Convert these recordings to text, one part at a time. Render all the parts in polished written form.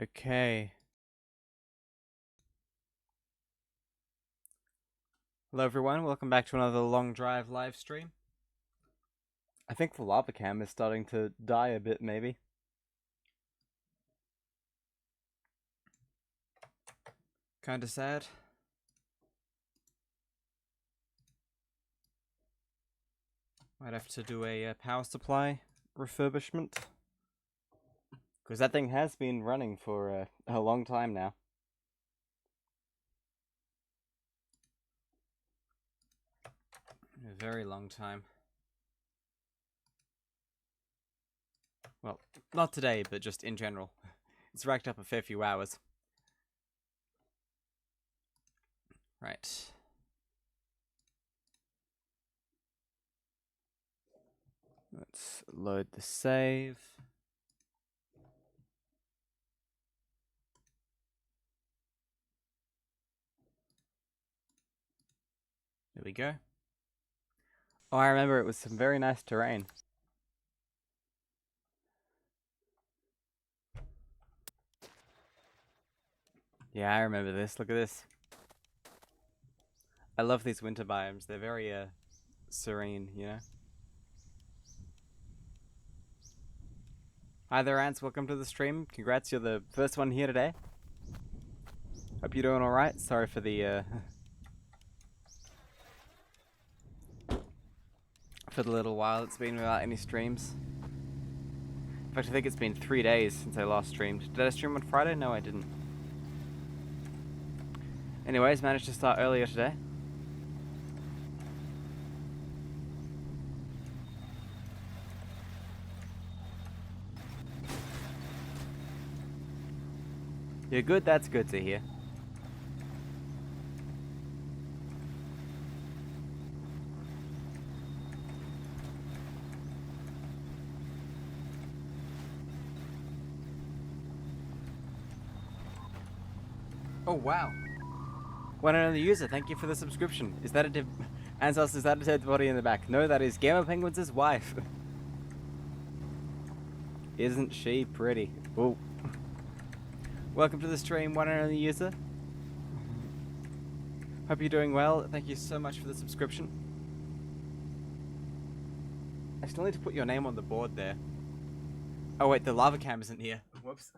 Okay. Hello everyone, welcome back to another Long Drive live stream. I think the lava cam is starting to die a bit, maybe. Kinda sad. Might have to do a power supply refurbishment. Because that thing has been running for a long time now. A very long time. Well, not today, but just in general. It's racked up a fair few hours. Right. Let's load the save. There we go. Oh, I remember it was some very nice terrain. Yeah, I remember this. Look at this. I love these winter biomes. They're very serene, you know? Hi there, Ants. Welcome to the stream. Congrats, you're the first one here today. Hope you're doing alright. Sorry for the for the little while it's been without any streams. In fact, I think it's been 3 days since I last streamed. Did I stream on Friday? No, I didn't. Anyways, managed to start earlier today. You're good? That's good to hear. Oh, wow. One and only user, thank you for the subscription. Is that a Ansos, is that a dead body in the back? No, that is Gamer Penguins' wife. Isn't she pretty? Ooh. Welcome to the stream, one and only user. Hope you're doing well. Thank you so much for the subscription. I still need to put your name on the board there. Oh wait, the lava cam isn't here. Whoops.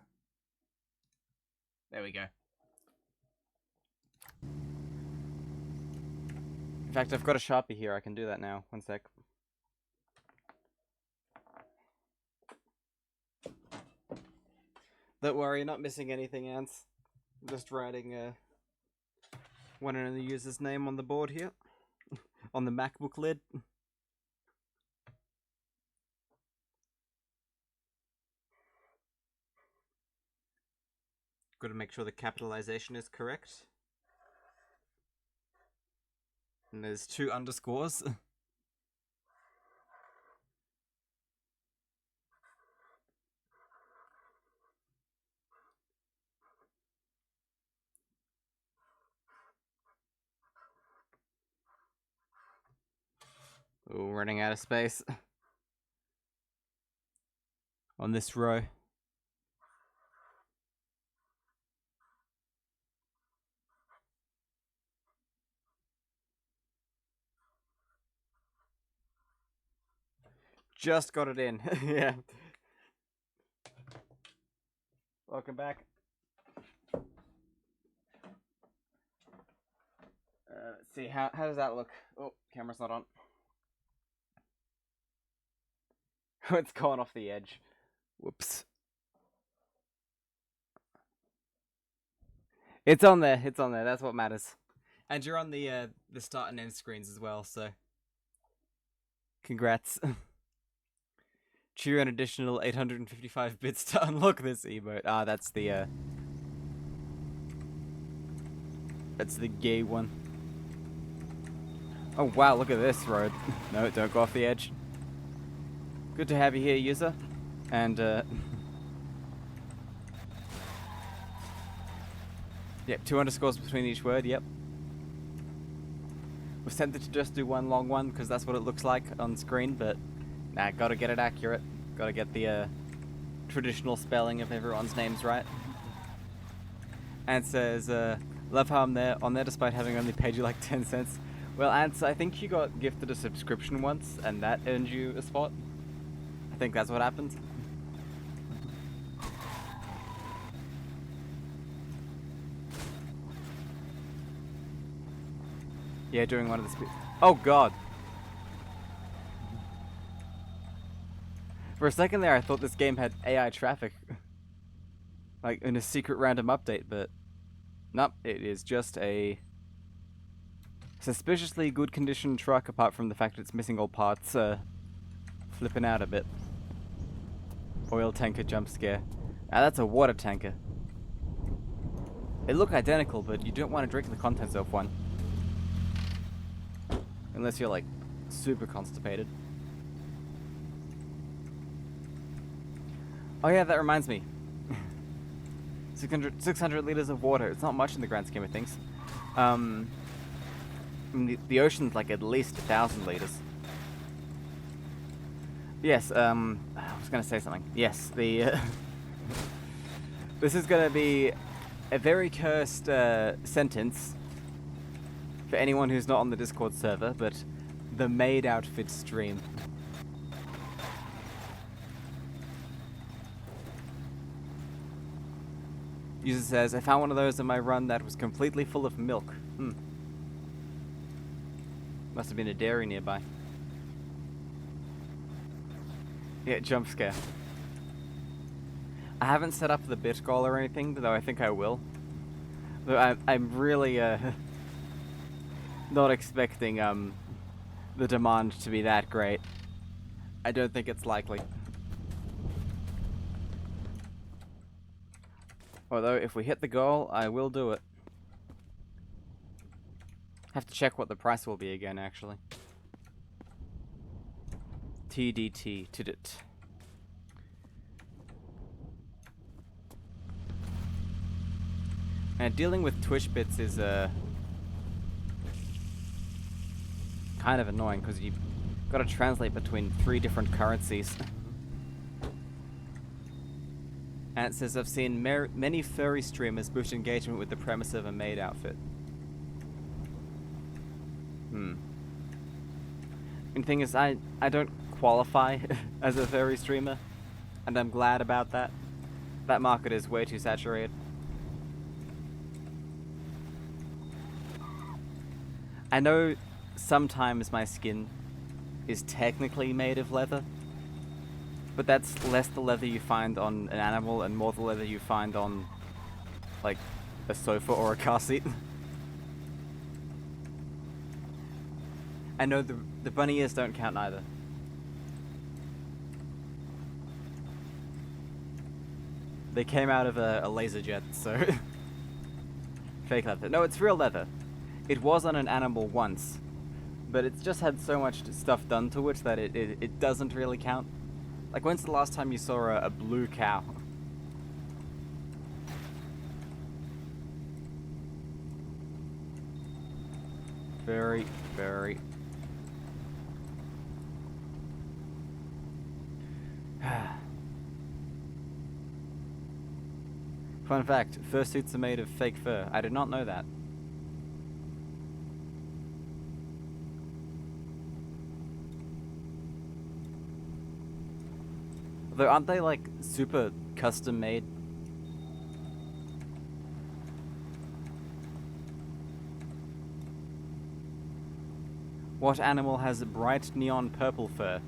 There we go. In fact, I've got a Sharpie here. I can do that now. One sec. Don't worry, you're not missing anything, Ants. I'm just writing one and only user's name on the board here. On the MacBook lid. Got to make sure the capitalization is correct. And there's 2 underscores. Oh, running out of space. On this row. Just got it in. Yeah. Welcome back. Let's see, how does that look? Oh, camera's not on. It's gone off the edge. Whoops. It's on there. It's on there. That's what matters. And you're on the start and end screens as well, so congrats. Cheer an additional 855 bits to unlock this emote. Ah, that's the gay one. Oh wow, look at this road. No, don't go off the edge. Good to have you here, user. And yep, 2 underscores between each word, yep. Was tempted to just do one long one because that's what it looks like on screen, but nah, gotta get it accurate. Gotta get the traditional spelling of everyone's names right. And says, love how I'm there on there despite having only paid you like 10 cents. Well, Ants, I think you got gifted a subscription once, and that earned you a spot. I think that's what happened. Yeah, during one of the oh god. For a second there, I thought this game had AI traffic. Like, in a secret random update, but... Nope, it is just a... suspiciously good condition truck, apart from the fact that it's missing all parts, flipping out a bit. Oil tanker jump scare. Now that's a water tanker. They look identical, but you don't want to drink the contents of one. Unless you're, like, super constipated. Oh yeah, that reminds me. 600 liters of water. It's not much in the grand scheme of things. I mean, the ocean's like at least 1,000 liters. Yes, I was gonna say something. Yes, the this is gonna be a very cursed sentence for anyone who's not on the Discord server, but the maid outfit stream. User says, I found one of those in my run that was completely full of milk. Must have been a dairy nearby. Yeah, jump scare. I haven't set up the bit goal or anything, though I think I will. Though I'm really not expecting the demand to be that great. I don't think it's likely. Although, if we hit the goal, I will do it. Have to check what the price will be again, actually. TDT, tidit. And dealing with Twitch bits is kind of annoying, because you've got to translate between 3 different currencies. And it says, I've seen many furry streamers boost engagement with the premise of a maid outfit. And the thing is, I don't qualify as a furry streamer, and I'm glad about that. That market is way too saturated. I know sometimes my skin is technically made of leather, but that's less the leather you find on an animal and more the leather you find on, like, a sofa or a car seat. I know the bunny ears don't count either. They came out of a laser jet, so... Fake leather. No, it's real leather. It was on an animal once, but it's just had so much stuff done to it that it doesn't really count. Like, when's the last time you saw a blue cow? Very, very... Fun fact, fursuits are made of fake fur. I did not know that. Though, aren't they, like, super custom made? What animal has a bright neon purple fur?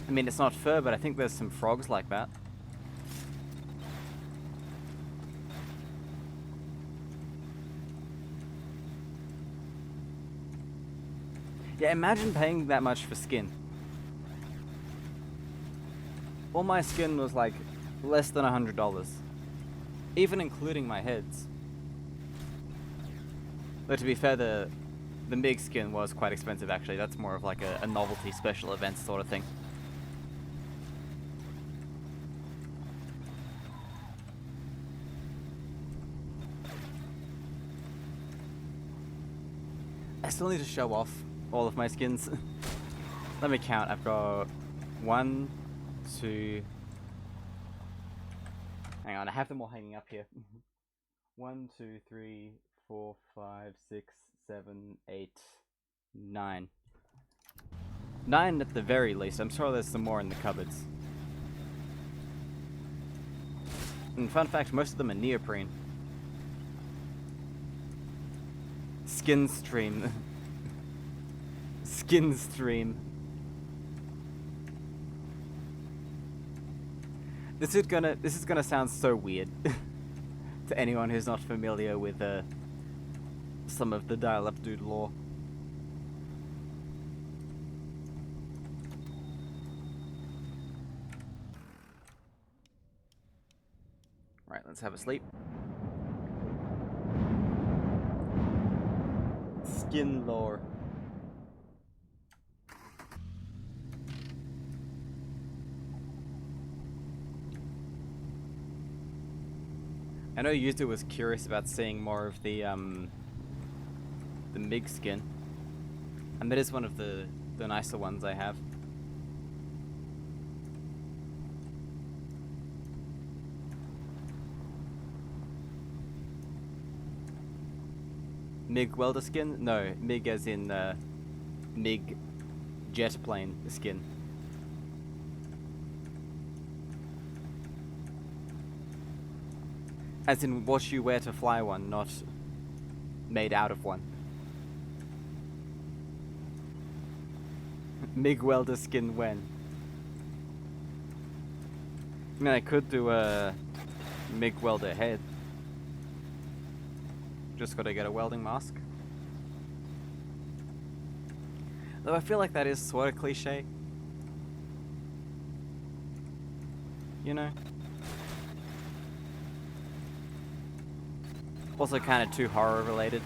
I mean, it's not fur, but I think there's some frogs like that. Yeah, imagine paying that much for skin. All my skin was like less than $100, even including my heads. Though to be fair, the MIG skin was quite expensive actually. That's more of like a novelty special event sort of thing. I still need to show off all of my skins. Let me count. I've got 1, 2... Hang on, I have them all hanging up here. 1, 2, 3, 4, 5, 6, 7, 8, 9. 9 at the very least. I'm sure there's some more in the cupboards. And fun fact, most of them are neoprene. Skin stream. Skin stream. This is gonna sound so weird to anyone who's not familiar with some of the Dial-Up Dude lore. Right, let's have a sleep. Skin lore. I know Yuzu was curious about seeing more of the MiG skin, and that is one of the nicer ones I have. MiG welder skin? No, MiG as in MiG jet plane skin. As in what you wear to fly one, not made out of one. MiG welder skin when? I mean, I could do a MiG welder head. Just gotta get a welding mask. Though I feel like that is sort of cliche. You know? Also kind of too horror related.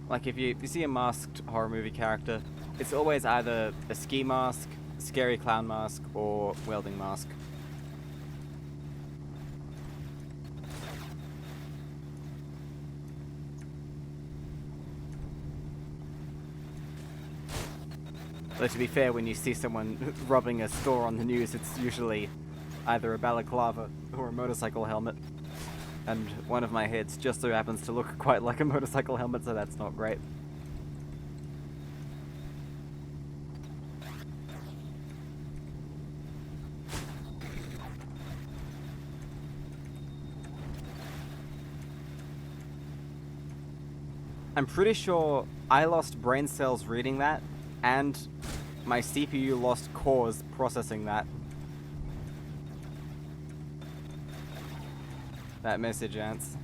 Like if you see a masked horror movie character, it's always either a ski mask, scary clown mask, or welding mask. Though to be fair, when you see someone robbing a store on the news, it's usually either a balaclava or a motorcycle helmet. And one of my heads just so happens to look quite like a motorcycle helmet, so that's not great. I'm pretty sure I lost brain cells reading that, and my CPU lost cores processing that. That message, Ants.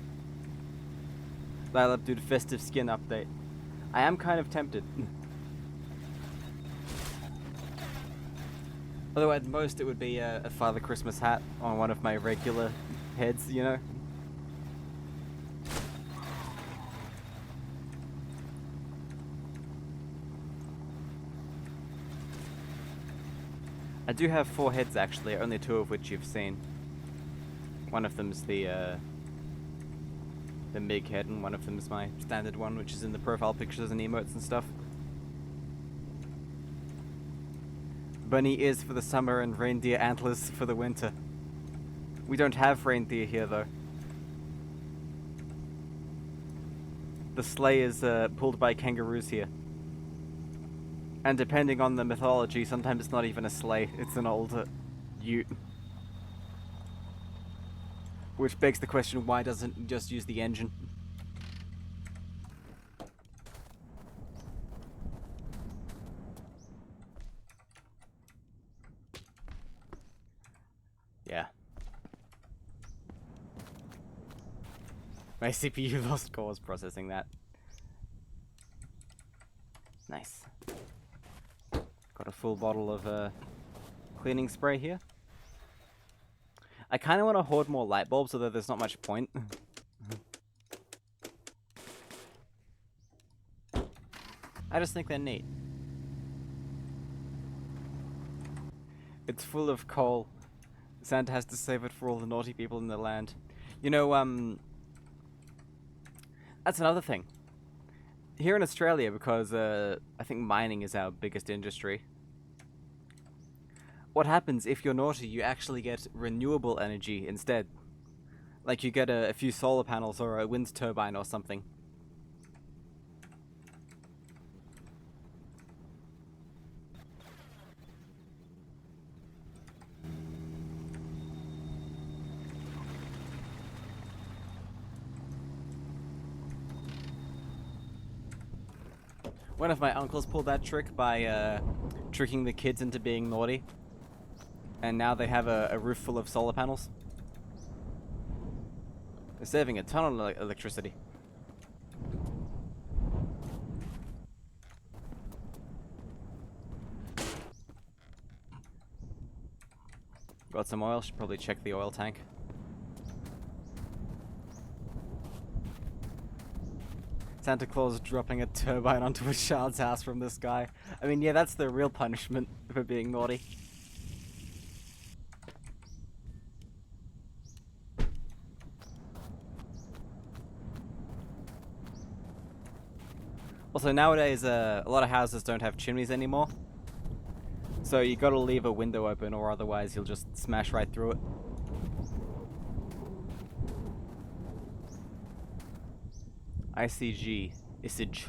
Dial-Up Dude festive skin update. I am kind of tempted. Although at most it would be a Father Christmas hat on one of my regular heads, you know? I do have 4 heads actually, only 2 of which you've seen. One of them's the MiG head, and one of them's my standard one, which is in the profile pictures and emotes and stuff. Bunny ears for the summer and reindeer antlers for the winter. We don't have reindeer here, though. The sleigh is pulled by kangaroos here. And depending on the mythology, sometimes it's not even a sleigh, it's an old ute. Which begs the question, why doesn't it just use the engine? Yeah. My CPU lost cores processing that. Nice. Got a full bottle of cleaning spray here. I kind of want to hoard more light bulbs, although there's not much point. I just think they're neat. It's full of coal. Santa has to save it for all the naughty people in the land. You know, that's another thing. Here in Australia, because I think mining is our biggest industry, what happens if you're naughty? You actually get renewable energy instead. Like you get a few solar panels or a wind turbine or something. One of my uncles pulled that trick by tricking the kids into being naughty. And now they have a roof full of solar panels. They're saving a ton of electricity. Got some oil, should probably check the oil tank. Santa Claus dropping a turbine onto a child's house from the sky. I mean, yeah, that's the real punishment for being naughty. Also, nowadays, a lot of houses don't have chimneys anymore. So you gotta leave a window open, or otherwise you'll just smash right through it. ICG. Isage.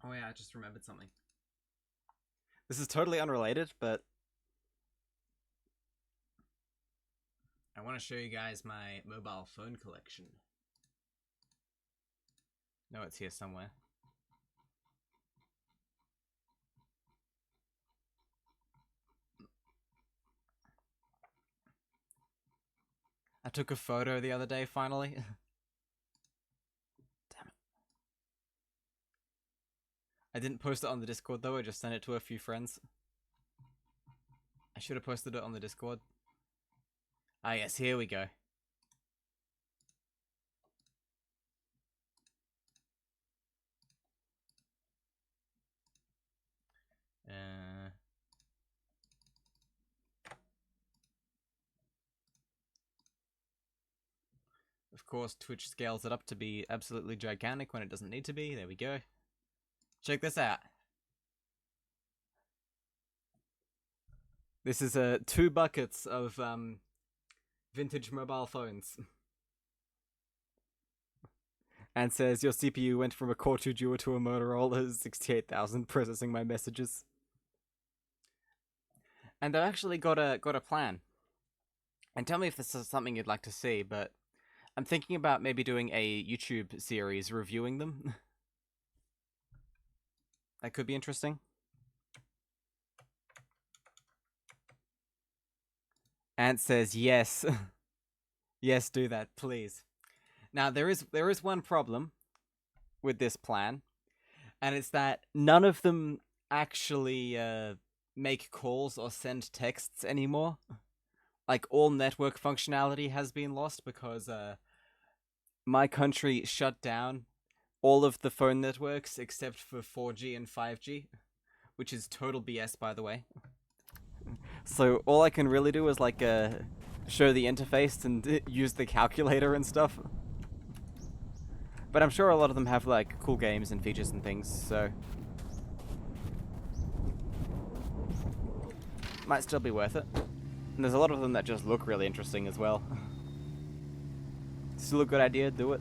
Oh yeah, I just remembered something. This is totally unrelated, but I want to show you guys my mobile phone collection. No, it's here somewhere. I took a photo the other day, finally. Damn it. I didn't post it on the Discord, though. I just sent it to a few friends. I should have posted it on the Discord. Ah, yes, here we go. Of course, Twitch scales it up to be absolutely gigantic when it doesn't need to be. There we go. Check this out. This is 2 buckets of vintage mobile phones. And says your CPU went from a Core 2 Duo to a Motorola 68,000 processing my messages. And they've actually got a plan. And tell me if this is something you'd like to see, but I'm thinking about maybe doing a YouTube series reviewing them. That could be interesting. Ant says yes. Yes, do that, please. Now there is one problem with this plan, and it's that none of them actually make calls or send texts anymore. Like, all network functionality has been lost because my country shut down all of the phone networks except for 4G and 5G, which is total BS, by the way. So all I can really do is like show the interface and use the calculator and stuff. But I'm sure a lot of them have like cool games and features and things, so might still be worth it. And there's a lot of them that just look really interesting as well. Still a good idea, do it.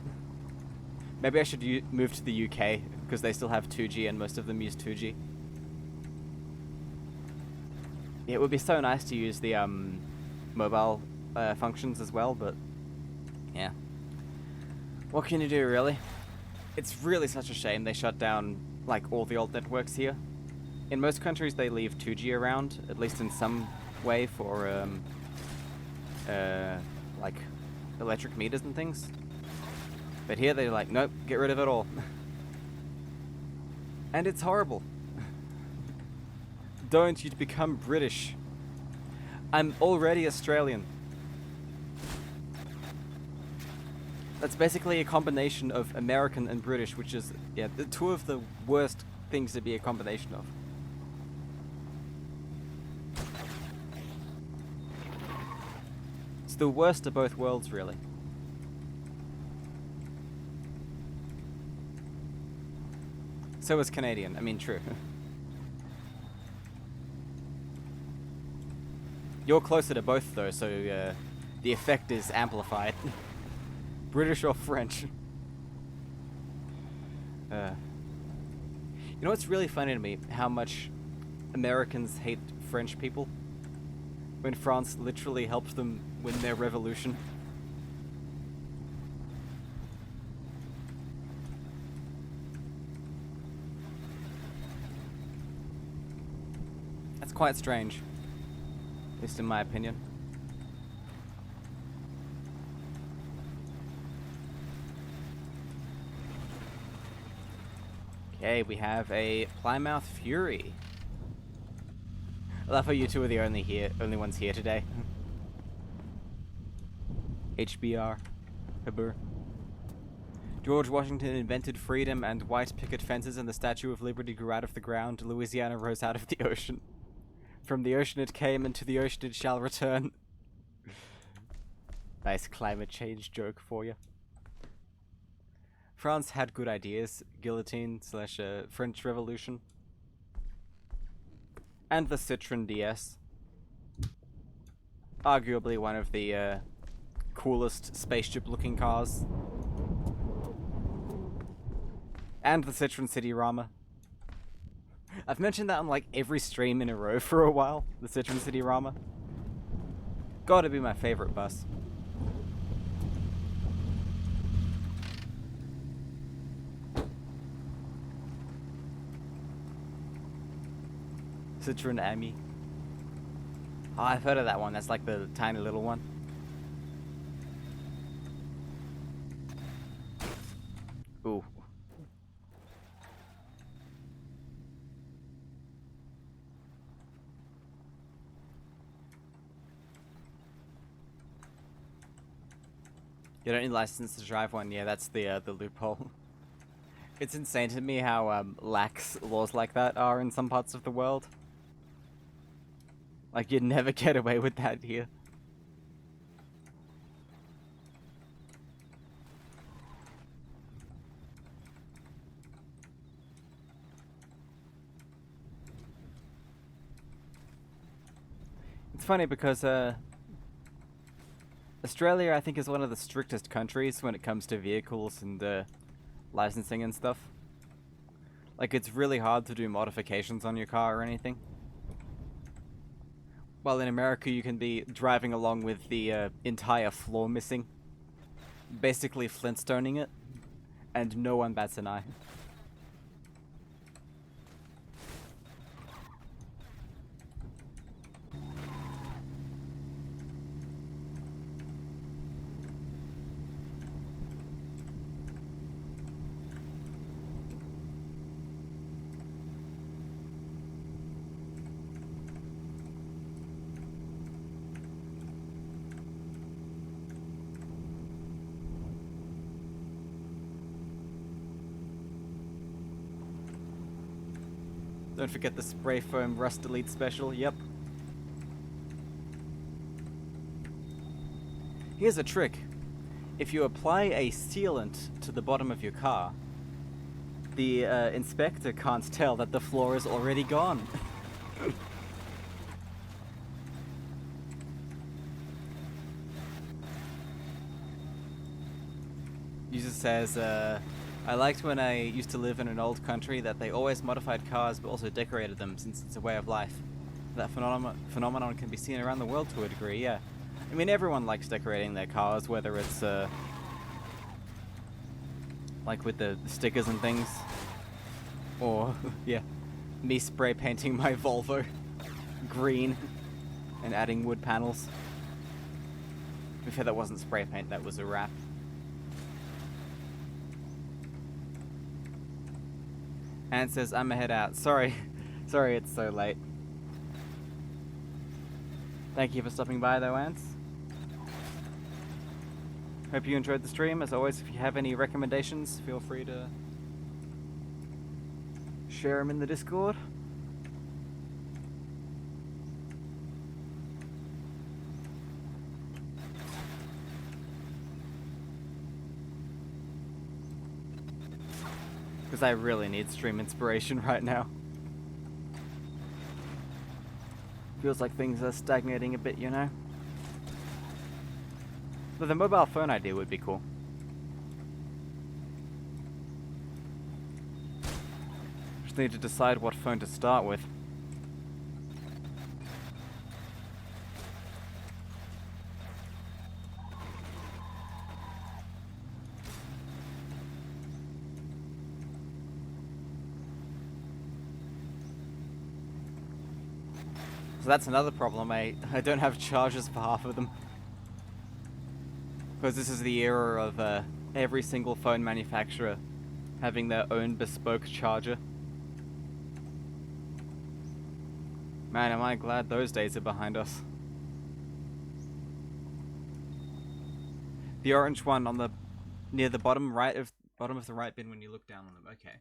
Maybe I should move to the UK, because they still have 2G and most of them use 2G. Yeah, it would be so nice to use the mobile functions as well, but yeah. What can you do, really? It's really such a shame they shut down like all the old networks here. In most countries they leave 2G around, at least in some way, for like electric meters and things. But here they're like, nope, get rid of it all. And it's horrible. Don't you become British. I'm already Australian. That's basically a combination of American and British, which is, yeah, the 2 of the worst things to be a combination of. the worst of both worlds, really. So is Canadian. I mean, true. You're closer to both, though, so the effect is amplified. British or French? You know what's really funny to me? How much Americans hate French people when France literally helped them win their revolution. That's quite strange, at least in my opinion. Okay, we have a Plymouth Fury. I love how you two are the only ones here today. HBR. Habur. George Washington invented freedom and white picket fences, and the Statue of Liberty grew out of the ground. Louisiana rose out of the ocean. From the ocean it came, and to the ocean it shall return. Nice climate change joke for you. France had good ideas. Guillotine / French Revolution. And the Citroen DS. Arguably one of the coolest spaceship-looking cars. And the Citroen Cityrama. I've mentioned that on like every stream in a row for a while. The Citroen Cityrama. Gotta be my favorite bus. Citroen Ami. Oh, I've heard of that one. That's like the tiny little one. Ooh. You don't need license to drive one. Yeah, that's the loophole. It's insane to me how lax laws like that are in some parts of the world. Like, you'd never get away with that here. It's funny because Australia, I think, is one of the strictest countries when it comes to vehicles and licensing and stuff. Like, it's really hard to do modifications on your car or anything. While in America, you can be driving along with the entire floor missing. Basically Flintstoning it. And no one bats an eye. Don't forget the spray foam Rust Elite special, yep. Here's a trick. If you apply a sealant to the bottom of your car, the inspector can't tell that the floor is already gone. User says, I liked when I used to live in an old country that they always modified cars but also decorated them, since it's a way of life. That phenomenon can be seen around the world to a degree, yeah. I mean, everyone likes decorating their cars, whether it's like with the stickers and things, or yeah, me spray painting my Volvo green and adding wood panels. To be fair, that wasn't spray paint, that was a wrap. Anne says, I'm a head out. Sorry it's so late. Thank you for stopping by though, Ants. Hope you enjoyed the stream. As always, if you have any recommendations, feel free to share them in the Discord. Because I really need stream inspiration right now. Feels like things are stagnating a bit, you know? But the mobile phone idea would be cool. Just need to decide what phone to start with. So that's another problem, I don't have chargers for half of them. Because this is the era of every single phone manufacturer having their own bespoke charger. Man, am I glad those days are behind us. The orange one on the near the bottom of the right bin when you look down on them. Okay.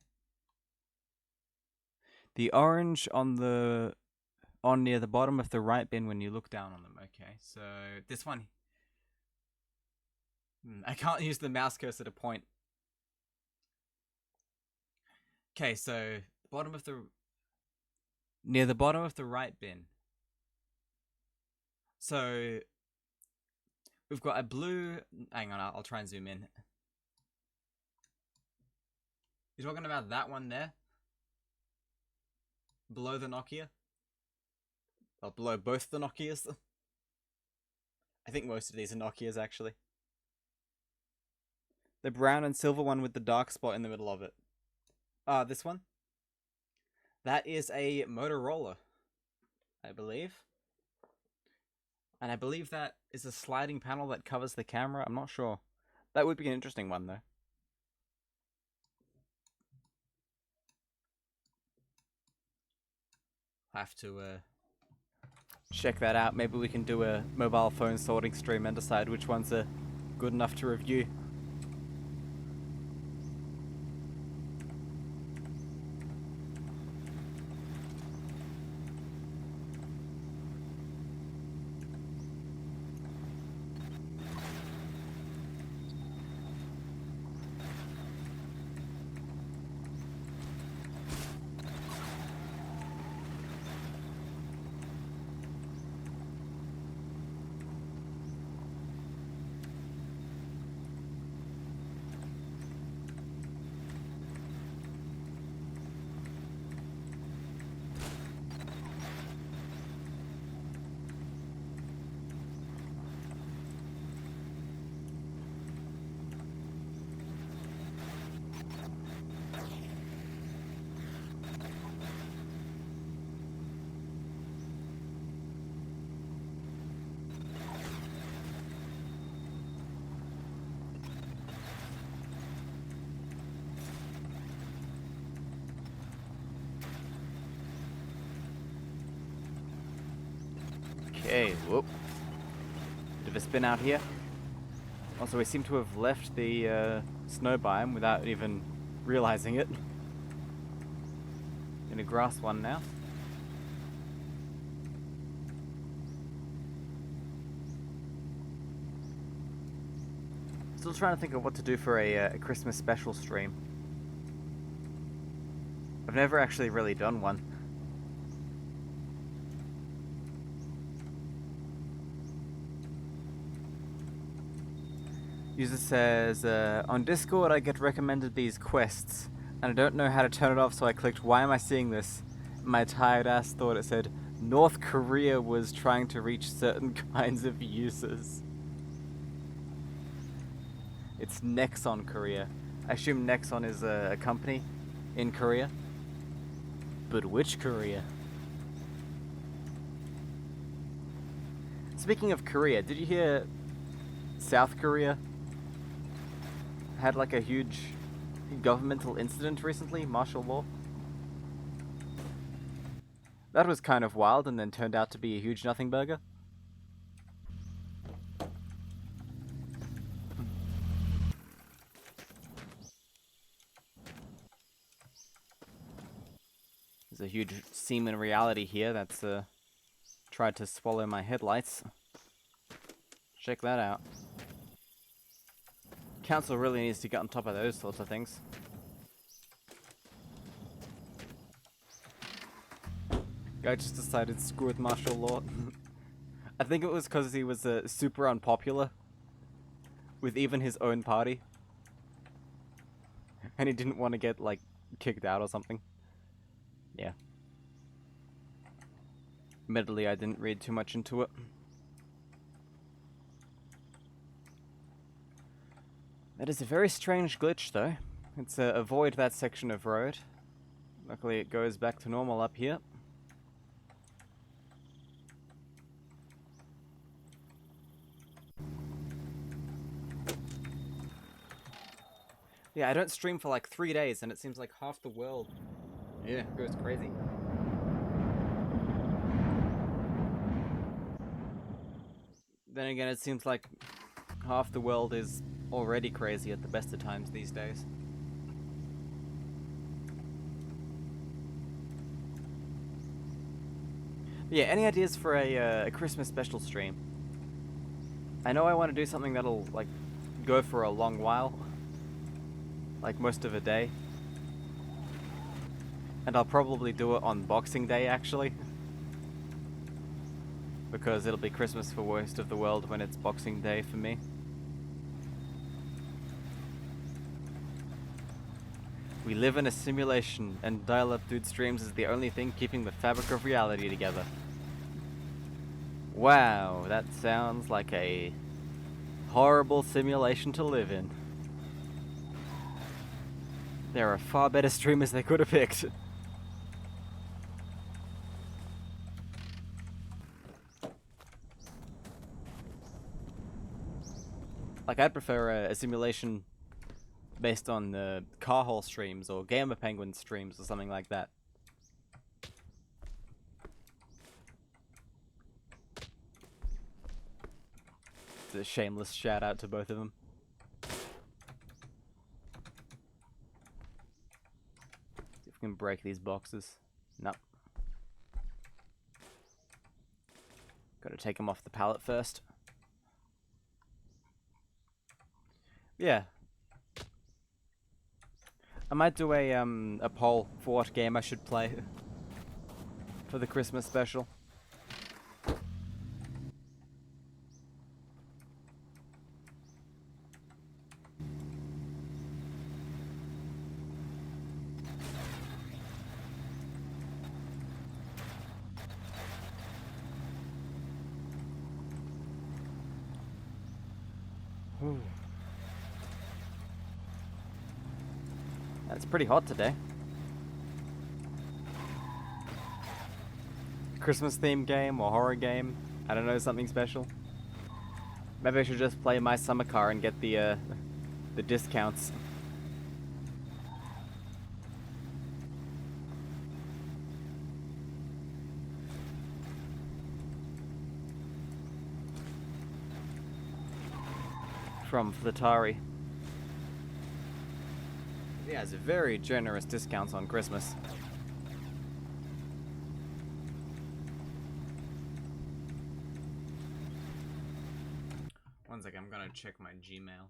The orange on near the bottom of the right bin when you look down on them. Okay. So this one. I can't use the mouse cursor to point. Okay, so near the bottom of the right bin. So we've got a blue. Hang on, I'll try and zoom in. You're talking about that one there? Below the Nokia? Or below both the Nokias? I think most of these are Nokias, actually. The brown and silver one with the dark spot in the middle of it. This one? That is a Motorola, I believe. And I believe that is a sliding panel that covers the camera. I'm not sure. That would be an interesting one, though. Have to check that out. Maybe we can do a mobile phone sorting stream and decide which ones are good enough to review. Okay, whoop. Bit of a spin out here. Also, we seem to have left the snow biome without even realizing it. In a grass one now. Still trying to think of what to do for a Christmas special stream. I've never actually really done one. User says, on Discord I get recommended these quests, and I don't know how to turn it off, so I clicked, why am I seeing this? My tired ass thought it said, North Korea was trying to reach certain kinds of users. It's Nexon Korea. I assume Nexon is a company in Korea. But which Korea? Speaking of Korea, did you hear South Korea had like a huge governmental incident recently, martial law? That was kind of wild and then turned out to be a huge nothing burger. There's a huge semen reality here that's tried to swallow my headlights. Check that out. Council really needs to get on top of those sorts of things. Guy just decided screw with martial law. I think it was because he was super unpopular with even his own party. And he didn't want to get, like, kicked out or something. Yeah. Admittedly, I didn't read too much into it. That is a very strange glitch, though. It's avoid that section of road. Luckily, it goes back to normal up here. Yeah, I don't stream for like 3 days, and it seems like half the world, yeah, goes crazy. Then again, it seems like half the world is already crazy at the best of times these days. Yeah, any ideas for a Christmas special stream? I know I want to do something that'll, like, go for a long while. Like, most of a day. And I'll probably do it on Boxing Day, actually. Because it'll be Christmas for most of the world when it's Boxing Day for me. We live in a simulation, and dial-up dude streams is the only thing keeping the fabric of reality together. Wow, that sounds like a horrible simulation to live in. There are far better streamers they could have picked. Like, I'd prefer a simulation based on car hole streams or Gamer Penguin streams or something like that. It's a shameless shout out to both of them. See if we can break these boxes. Nope. Gotta take them off the pallet first. Yeah. I might do a poll for what game I should play for the Christmas special. It's pretty hot today. Christmas themed game or horror game. I don't know, something special. Maybe I should just play My Summer Car and get the discounts. From Flatari. Yeah, it's very generous discounts on Christmas. One second, I'm gonna check my Gmail.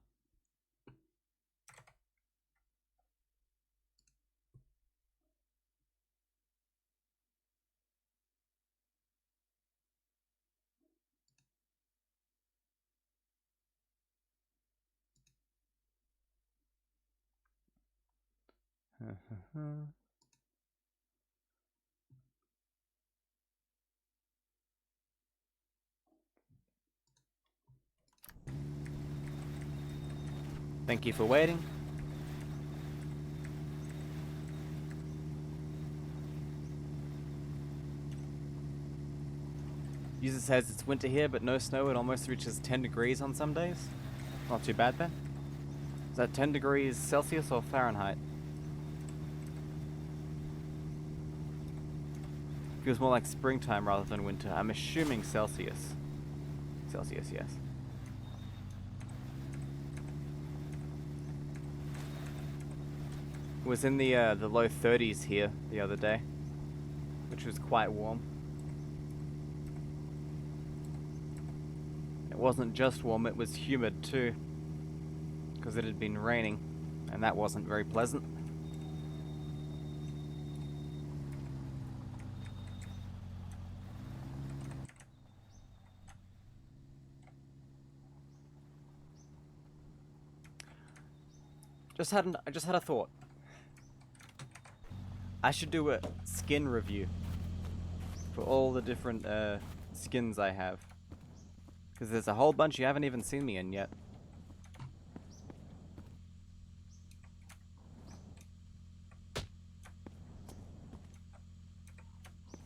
Thank you for waiting. User says it's winter here, but no snow. It almost reaches 10 degrees on some days. Not too bad then. Is that 10 degrees Celsius or Fahrenheit? Feels more like springtime rather than winter. I'm assuming Celsius. Celsius, yes. It was in the low 30s here the other day, which was quite warm. It wasn't just warm, it was humid too, because it had been raining, and that wasn't very pleasant. I just had a thought. I should do a skin review for all the different skins I have, because there's a whole bunch you haven't even seen me in yet.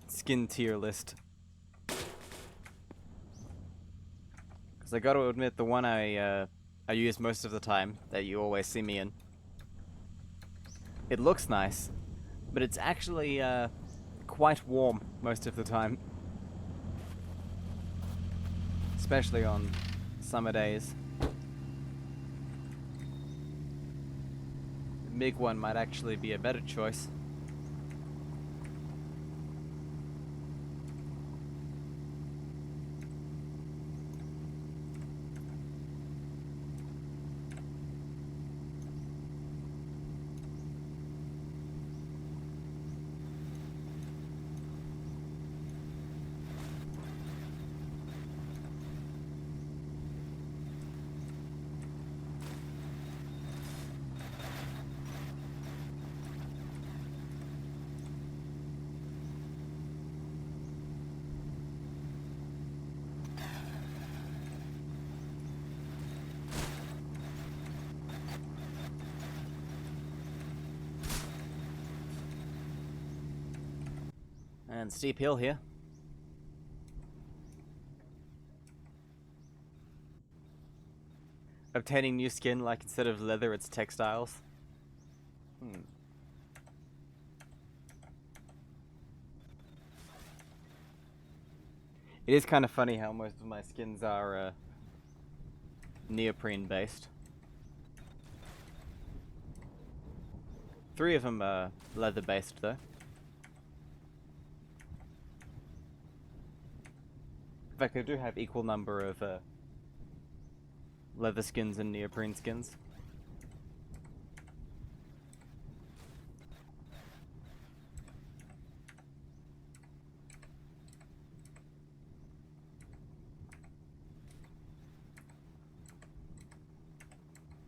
Skin tier list. Because I got to admit, the one I use most of the time, that you always see me in, it looks nice, but it's actually quite warm most of the time. Especially on summer days. The MiG one might actually be a better choice. And steep hill here. Obtaining new skin, like instead of leather, it's textiles. It is kind of funny how most of my skins are neoprene based. 3 of them are leather based though. In fact, I do have equal number of leather skins and neoprene skins.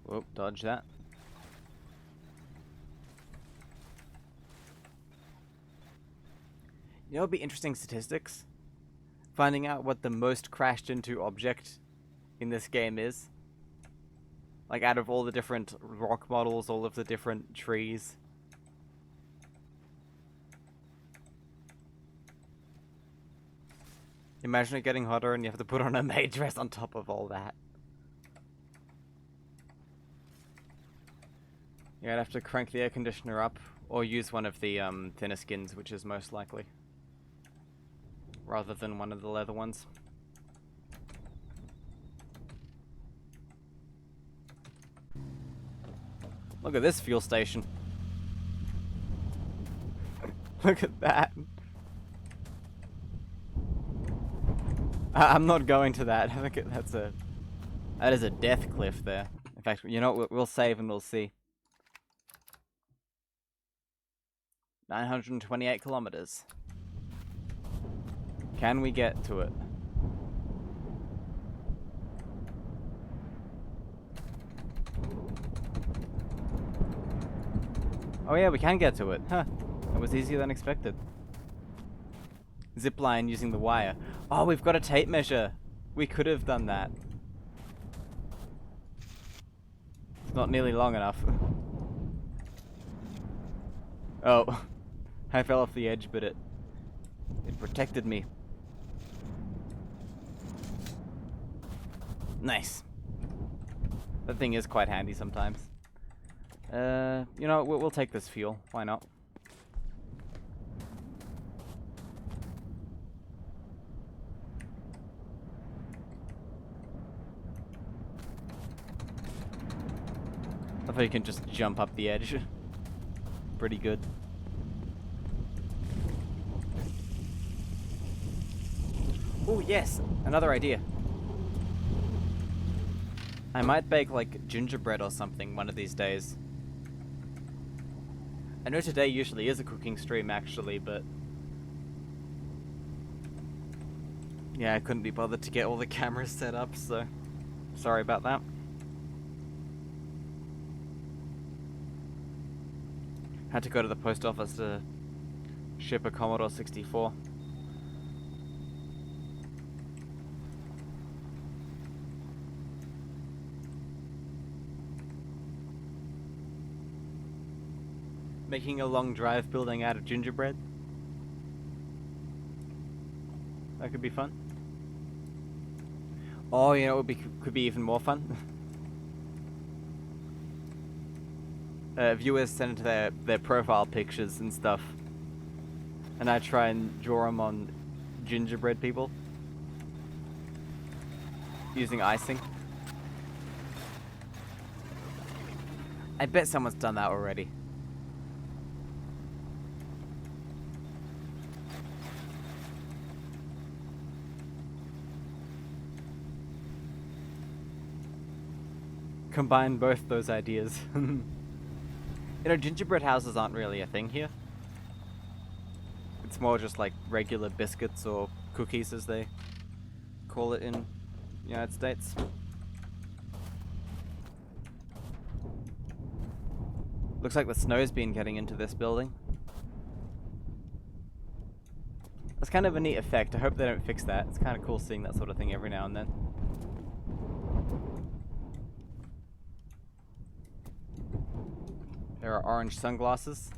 Whoop, dodge that. You know, it'd be interesting statistics. Finding out what the most crashed into object in this game is. Like, out of all the different rock models, all of the different trees. Imagine it getting hotter and you have to put on a maid dress on top of all that. Yeah, I'd have to crank the air conditioner up, or use one of the thinner skins, which is most likely. Rather than one of the leather ones. Look at this fuel station. Look at that. I'm not going to that. I think that is a death cliff there. In fact, you know what? We'll save and we'll see. 928 kilometers. Can we get to it? Oh yeah, we can get to it. Huh. That was easier than expected. Zipline using the wire. Oh, we've got a tape measure. We could have done that. It's not nearly long enough. Oh. I fell off the edge, but it protected me. Nice. That thing is quite handy sometimes. You know, we'll take this fuel. Why not? I thought you can just jump up the edge. Pretty good. Oh yes, another idea. I might bake like gingerbread or something one of these days. I know today usually is a cooking stream actually, but yeah, I couldn't be bothered to get all the cameras set up, so sorry about that. Had to go to the post office to ship a Commodore 64. Making a long drive building out of gingerbread. That could be fun. Oh, you know, could be even more fun. Viewers send their profile pictures and stuff, and I try and draw them on gingerbread people using icing. I bet someone's done that already. Combine both those ideas. You know, gingerbread houses aren't really a thing here. It's more just like regular biscuits or cookies, as they call it in the United States. Looks like the snow's been getting into this building. That's kind of a neat effect. I hope they don't fix that. It's kind of cool seeing that sort of thing every now and then. There are orange sunglasses.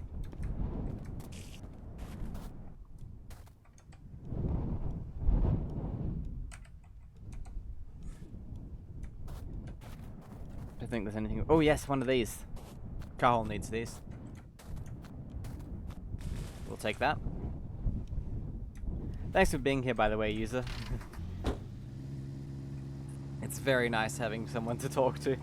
I don't think there's anything. Oh yes, one of these. Carl needs these. We'll take that. Thanks for being here, by the way, user. It's very nice having someone to talk to.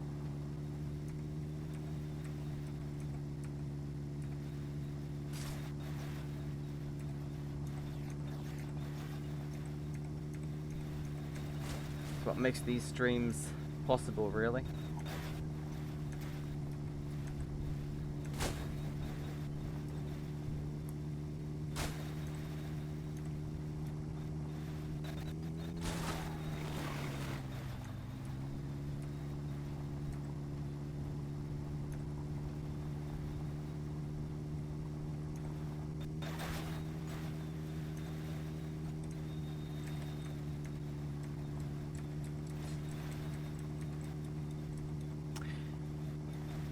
It's what makes these streams possible, really.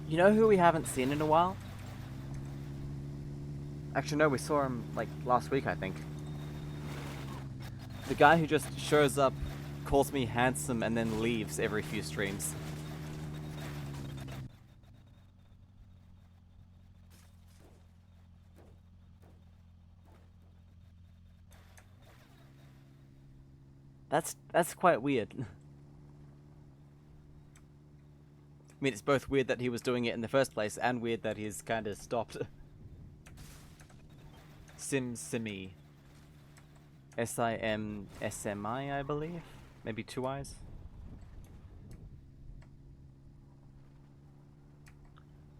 You know who we haven't seen in a while? Actually, no, we saw him like last week, I think. The guy who just shows up, calls me handsome, and then leaves every few streams. That's quite weird. I mean, it's both weird that he was doing it in the first place, and weird that he's kind of stopped. Simi. S-I-M-S-M-I, I believe? Maybe 2 I's?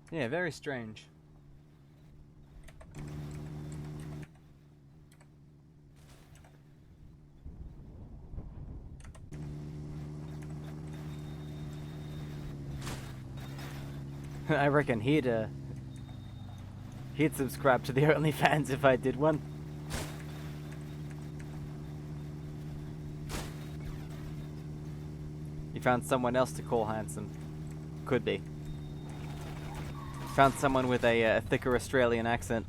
Yeah, very strange. I reckon he'd subscribe to the OnlyFans if I did one. You found someone else to call handsome. Could be. Found someone with a thicker Australian accent.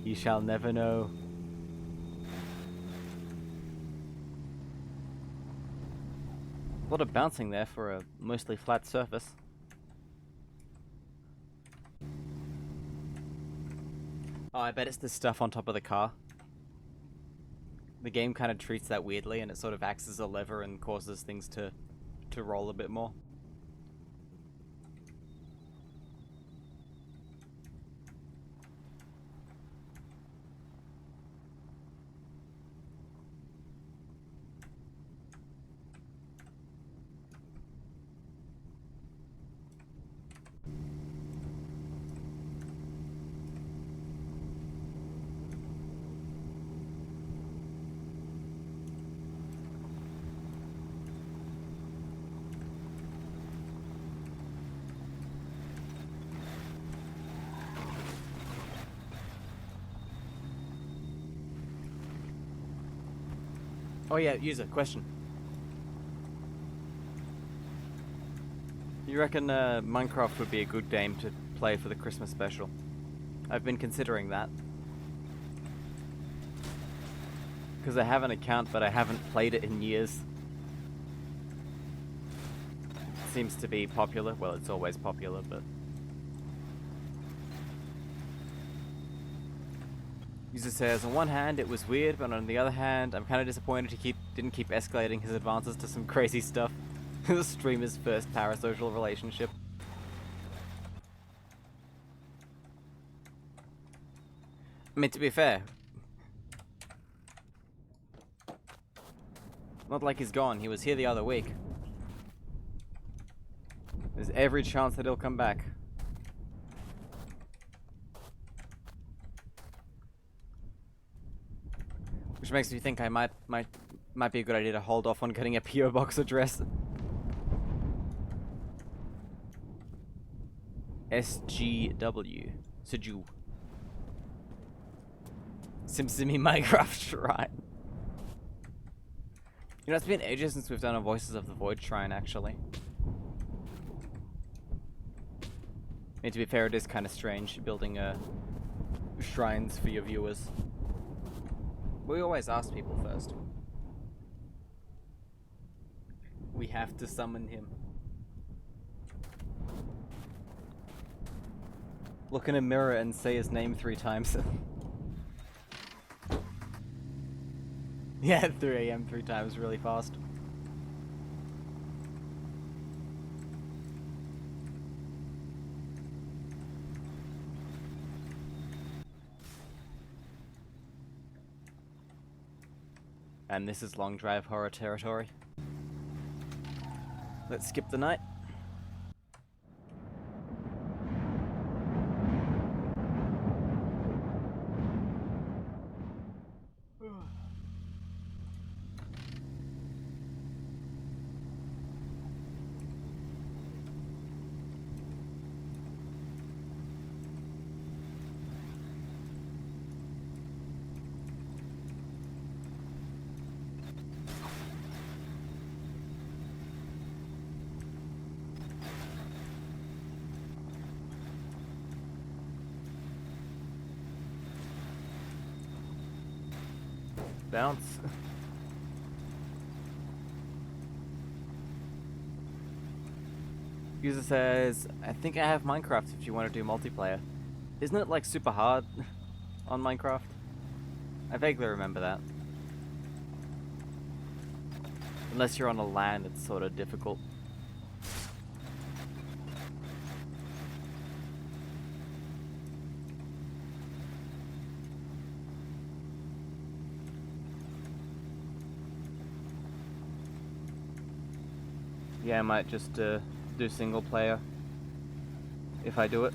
You shall never know. A lot of bouncing there for a mostly flat surface. Oh, I bet it's the stuff on top of the car. The game kind of treats that weirdly, and it sort of acts as a lever and causes things to roll a bit more. Oh yeah, user, question. You reckon Minecraft would be a good game to play for the Christmas special? I've been considering that. Because I have an account, but I haven't played it in years. It seems to be popular. Well, it's always popular, but... User says, on one hand, it was weird, but on the other hand, I'm kind of disappointed he didn't keep escalating his advances to some crazy stuff. The streamer's first parasocial relationship. I mean, to be fair, not like he's gone. He was here the other week. There's every chance that he'll come back. Which makes me think I might be a good idea to hold off on getting a PO box address. SGW. Seju. SimSimi Minecraft Shrine. You know, it's been ages since we've done a Voices of the Void Shrine, actually. I mean, to be fair, it is kind of strange building shrines for your viewers. We always ask people first. We have to summon him. Look in a mirror and say his name 3 times. Yeah, 3 AM 3 times really fast. And this is Long Drive horror territory. Let's skip the night. Bounce. User says, I think I have Minecraft if you want to do multiplayer. Isn't it like super hard on Minecraft? I vaguely remember that. Unless you're on a LAN, it's sort of difficult. Yeah, I might just do single player if I do it.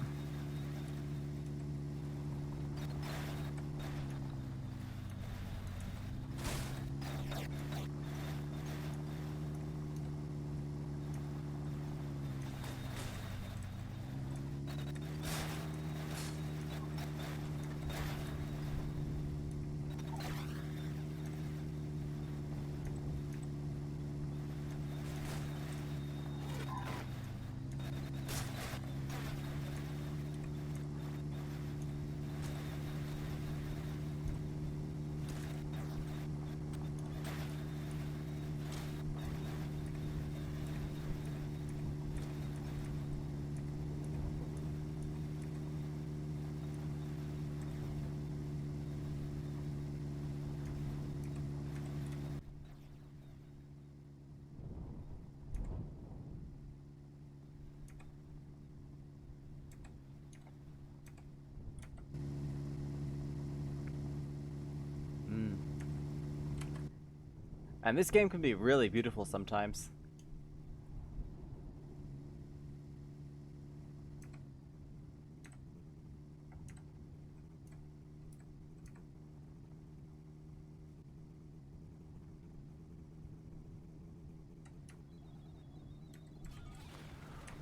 And this game can be really beautiful sometimes.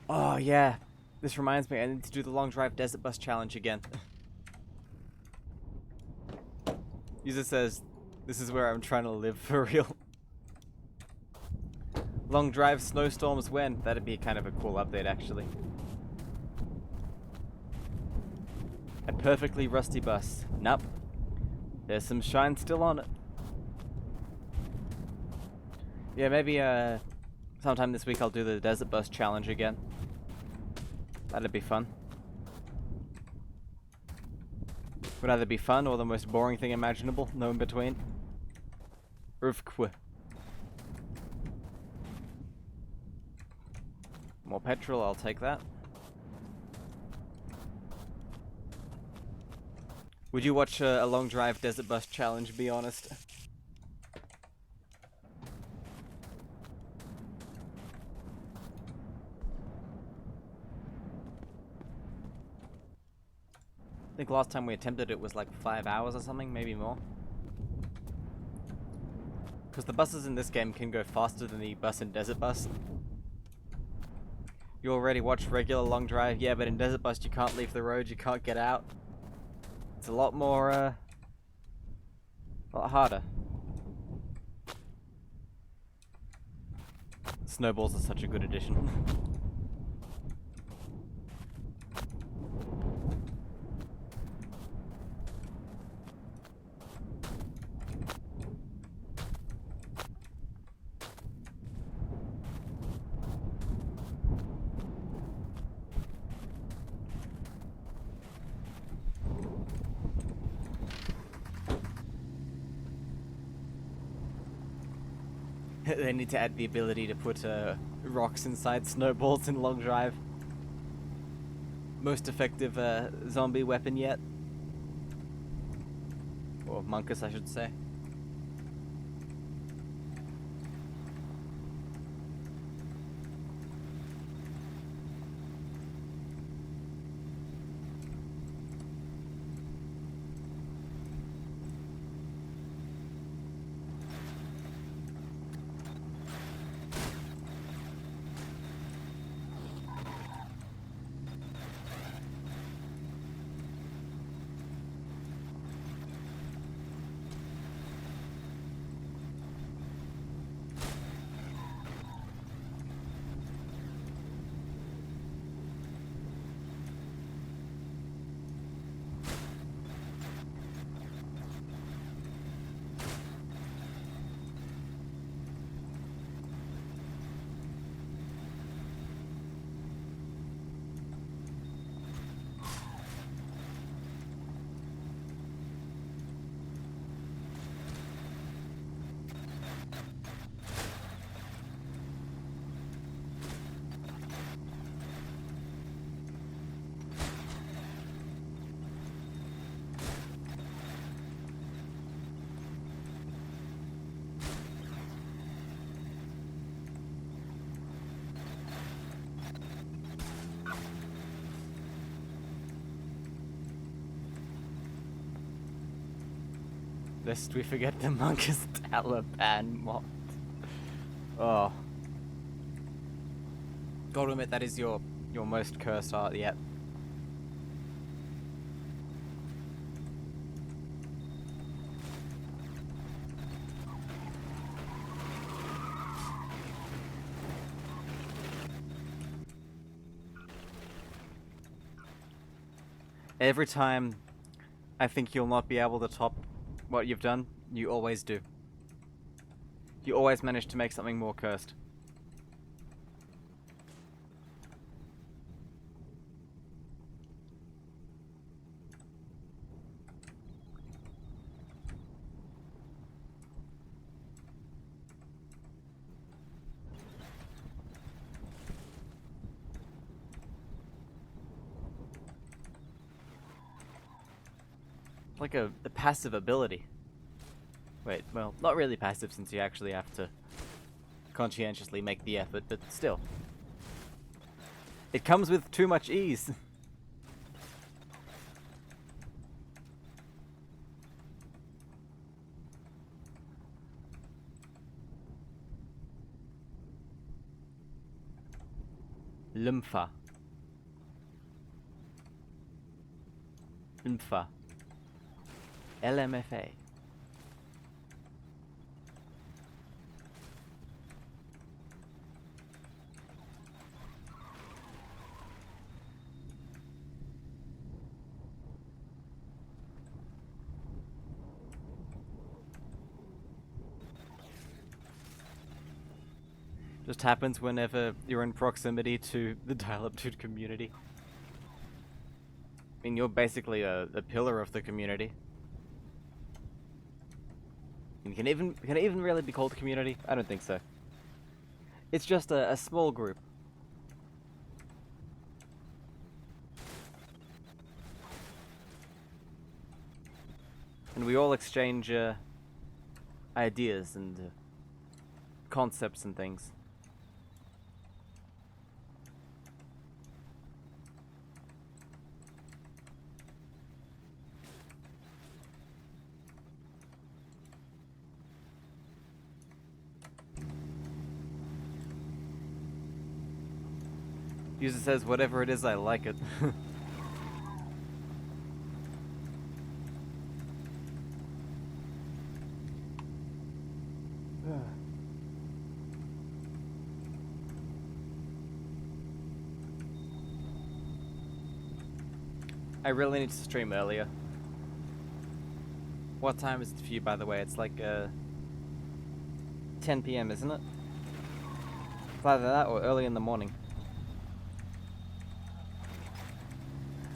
Oh yeah, this reminds me, I need to do the Long Drive Desert Bus Challenge again. User says, this is where I'm trying to live for real. Long drive snowstorms when? That'd be kind of a cool update, actually. A perfectly rusty bus. Nope. There's some shine still on it. Yeah, maybe sometime this week I'll do the desert bus challenge again. That'd be fun. Would either be fun or the most boring thing imaginable. No in between. Rufkwe. More petrol, I'll take that. Would you watch a long drive desert bus challenge, be honest? I think last time we attempted it was like 5 hours or something, maybe more. Because the buses in this game can go faster than the bus in Desert Bus. You already watched regular long drive, yeah, but in Desert Bus you can't leave the road, you can't get out. It's a lot more, a lot harder. Snowballs are such a good addition. They need to add the ability to put rocks inside snowballs in long drive. Most effective zombie weapon yet. Or Monkus, I should say. Lest we forget the Monkus Taliban mod. Oh. Gotta admit, that is your most cursed art yet. Every time I think you'll not be able to top what you've done, you always do. You always manage to make something more cursed. Like a passive ability. Wait, well, not really passive since you actually have to conscientiously make the effort, but still. It comes with too much ease. Lympha. Lympha. LMFA. Just happens whenever you're in proximity to the Dial-Up Dude community. I mean, you're basically a pillar of the community. And can it even really be called a community? I don't think so. It's just a small group. And we all exchange ideas and concepts and things. User says, whatever it is, I like it. I really need to stream earlier. What time is it for you, by the way? It's like 10 PM, isn't it? It's either that or early in the morning.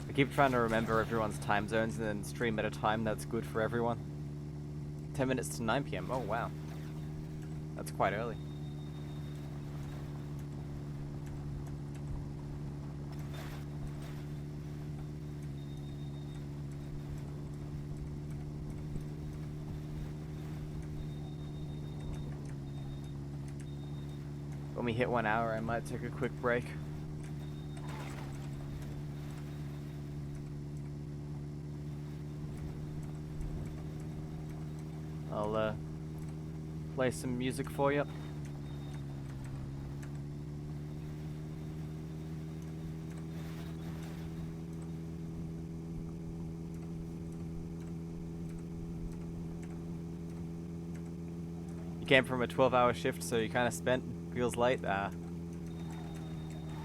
I keep trying to remember everyone's time zones and then stream at a time that's good for everyone. 10 minutes to 9 PM. Oh, wow. That's quite early. When we hit 1 hour, I might take a quick break. I'll play some music for you. You came from a 12-hour shift, so you kind of spent. Feels late.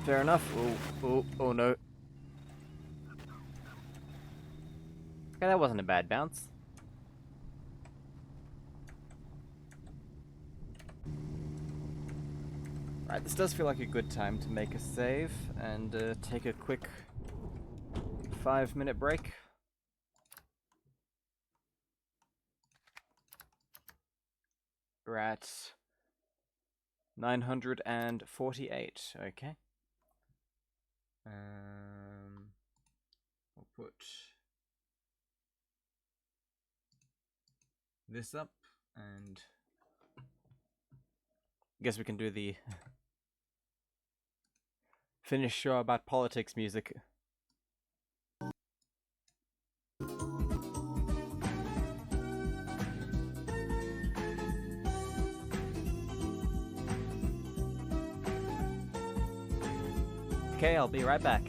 Fair enough. Oh no. Okay, that wasn't a bad bounce. Right, this does feel like a good time to make a save and take a quick 5-minute break. We're at 948, okay. We'll put this up, and I guess we can do the Finnish show about politics music. Okay, I'll be right back.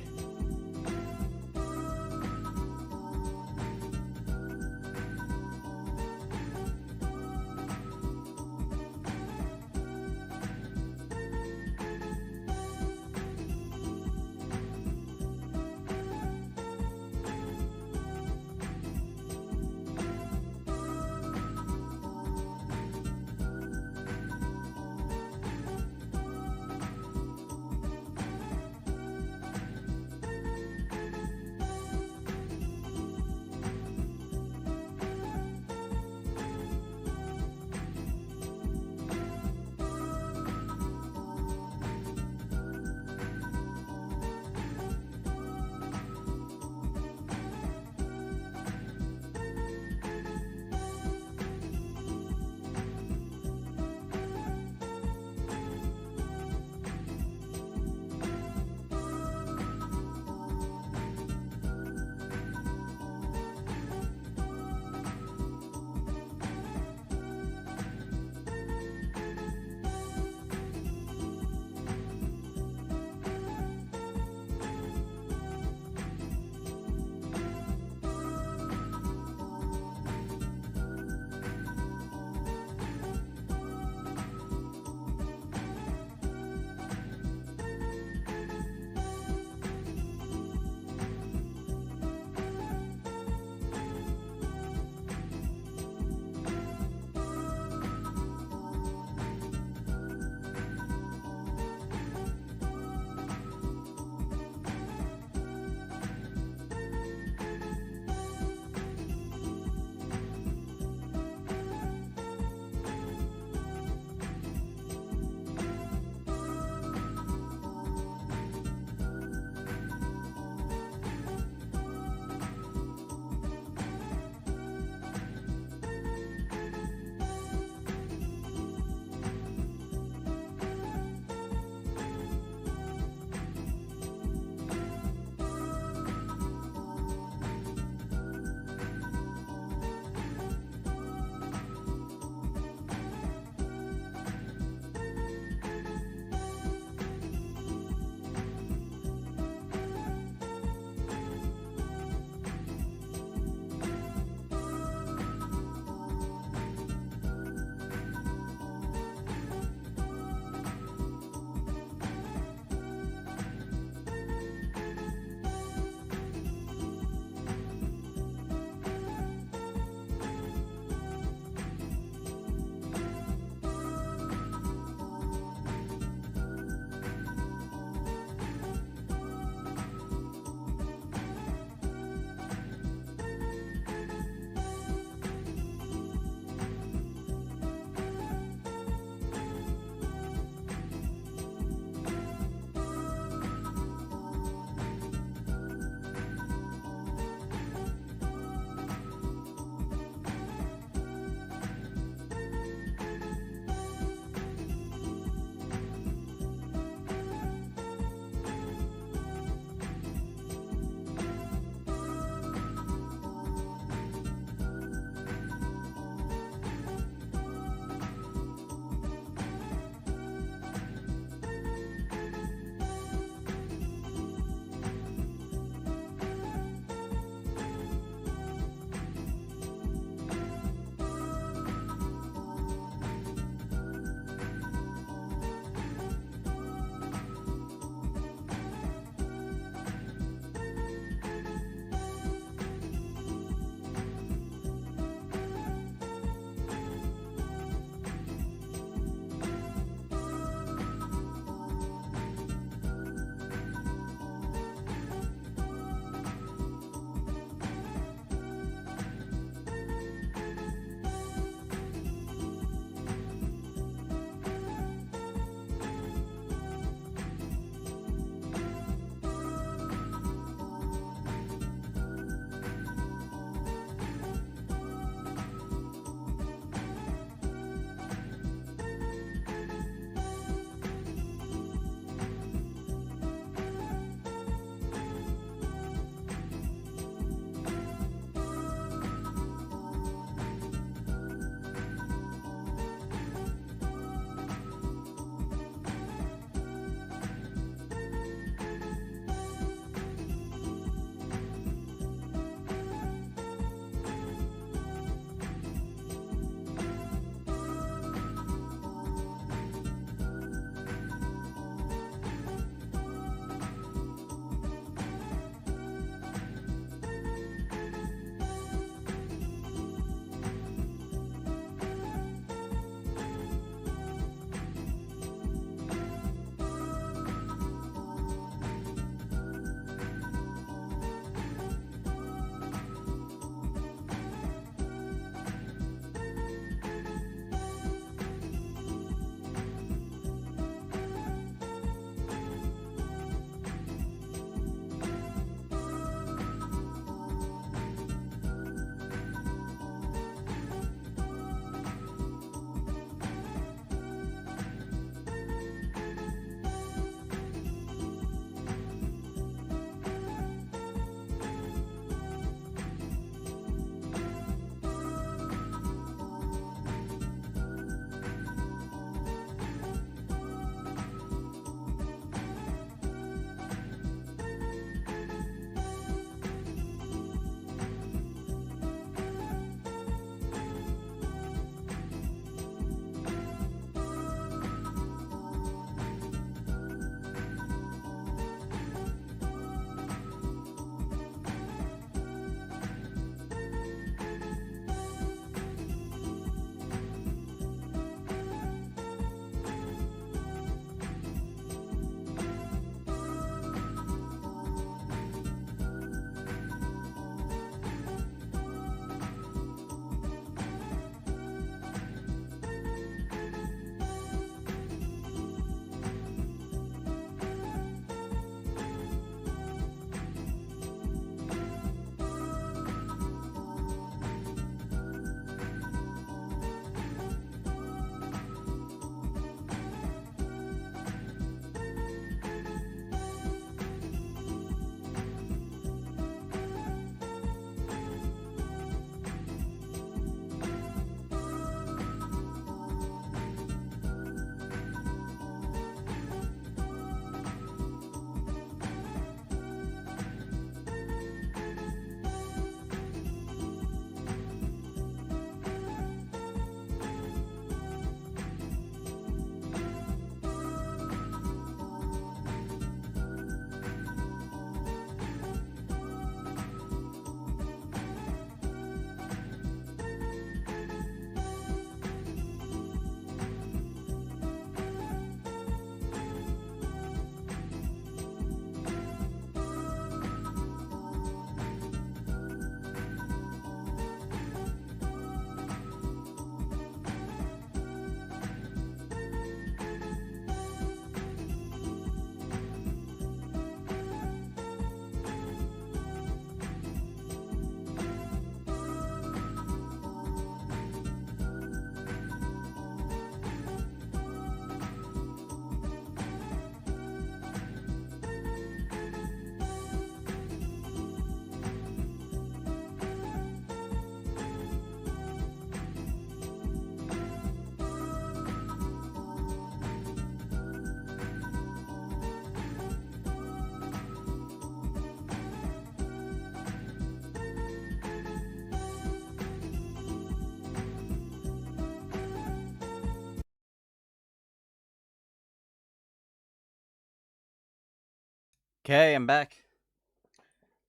Okay, I'm back.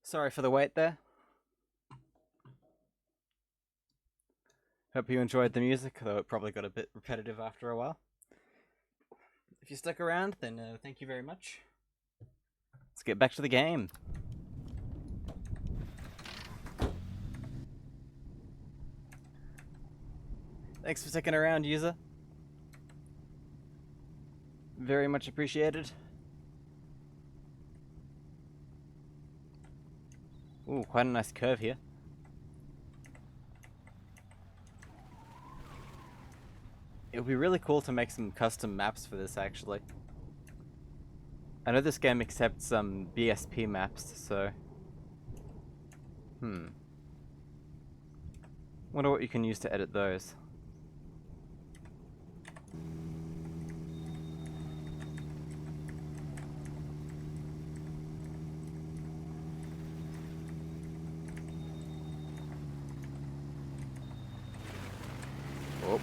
Sorry for the wait there. Hope you enjoyed the music, though it probably got a bit repetitive after a while. If you stuck around, then thank you very much. Let's get back to the game. Thanks for sticking around, user. Very much appreciated. Ooh, quite a nice curve here. It would be really cool to make some custom maps for this, actually. I know this game accepts some BSP maps, so... Wonder what you can use to edit those. Oh.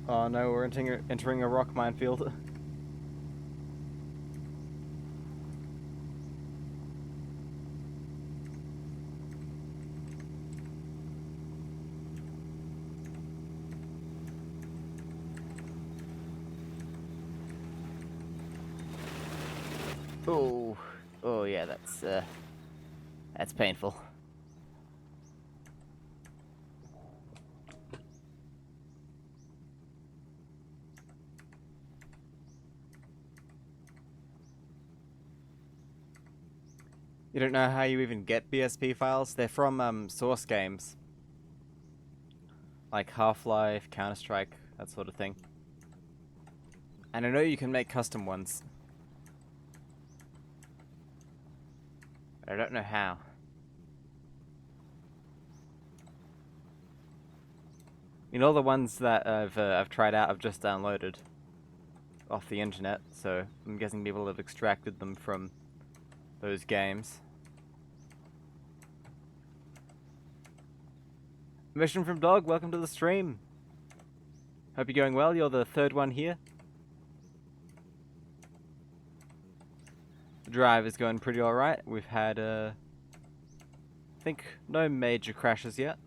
Oh no, we're entering a rock minefield. Oh yeah, that's painful. You don't know how you even get BSP files? They're from source games. Like Half-Life, Counter-Strike, that sort of thing. And I know you can make custom ones. But I don't know how. I mean, all the ones that I've tried out I've just downloaded off the internet, so I'm guessing people have extracted them from those games. Mission from Dog, welcome to the stream. Hope you're going well, you're the third one here. The drive is going pretty alright. We've had, I think, no major crashes yet.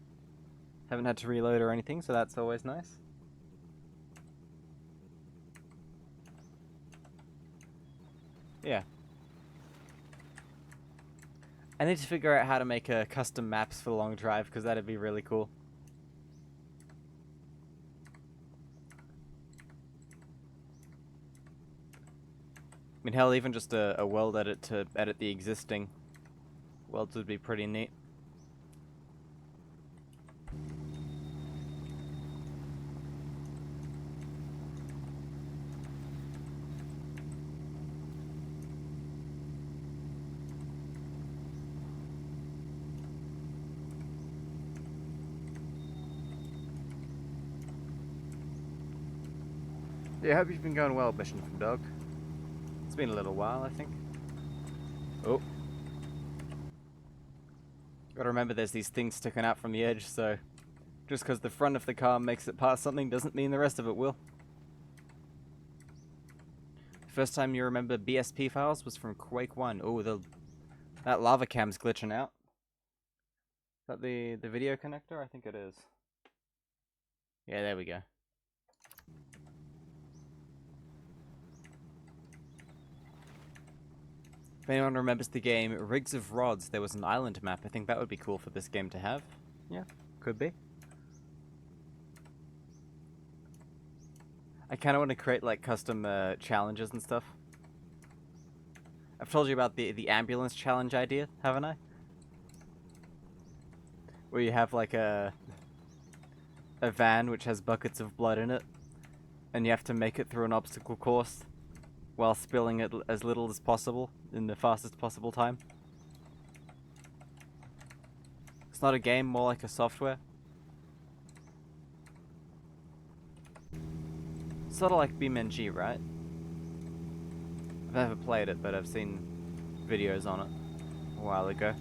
Haven't had to reload or anything, so that's always nice. Yeah. I need to figure out how to make custom maps for the long drive, because that'd be really cool. I mean, hell, even just a world edit to edit the existing worlds would be pretty neat. Yeah, I hope you've been going well, Mission from Dog. It's been a little while, I think. Oh. Gotta remember there's these things sticking out from the edge, so just because the front of the car makes it past something doesn't mean the rest of it will. First time you remember BSP files was from Quake 1. Oh, that lava cam's glitching out. Is that the video connector? I think it is. Yeah, there we go. If anyone remembers the game Rigs of Rods, there was an island map. I think that would be cool for this game to have. Yeah, could be. I kind of want to create like custom challenges and stuff. I've told you about the ambulance challenge idea, haven't I? Where you have like a van which has buckets of blood in it, and you have to make it through an obstacle course while spilling it as little as possible in the fastest possible time. It's not a game, more like a software. Sort of like BeamNG, right? I've never played it, but I've seen videos on it a while ago.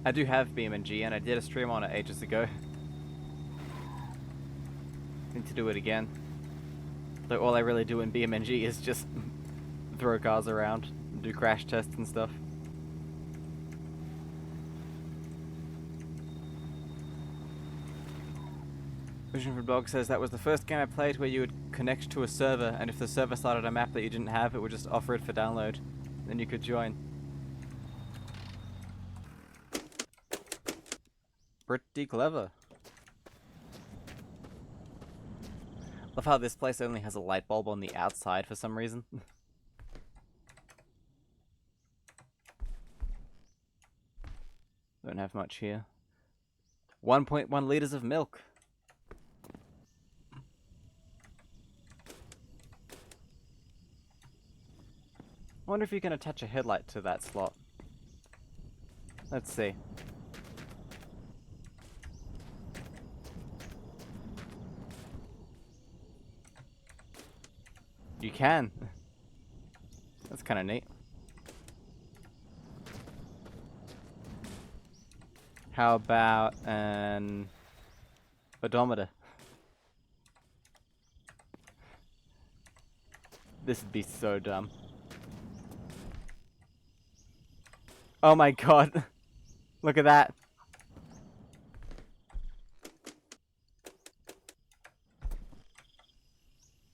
I do have BeamNG, and I did a stream on it ages ago. Need to do it again. Though all I really do in BeamNG is just throw cars around, and do crash tests and stuff. Vision from Dog says that was the first game I played where you would connect to a server, and if the server started a map that you didn't have, it would just offer it for download. Then you could join. Pretty clever. Love how this place only has a light bulb on the outside for some reason. Don't have much here. 1.1 liters of milk. I wonder if you can attach a headlight to that slot. Let's see. You can. That's kind of neat. How about an odometer? This would be so dumb. Oh my god. Look at that.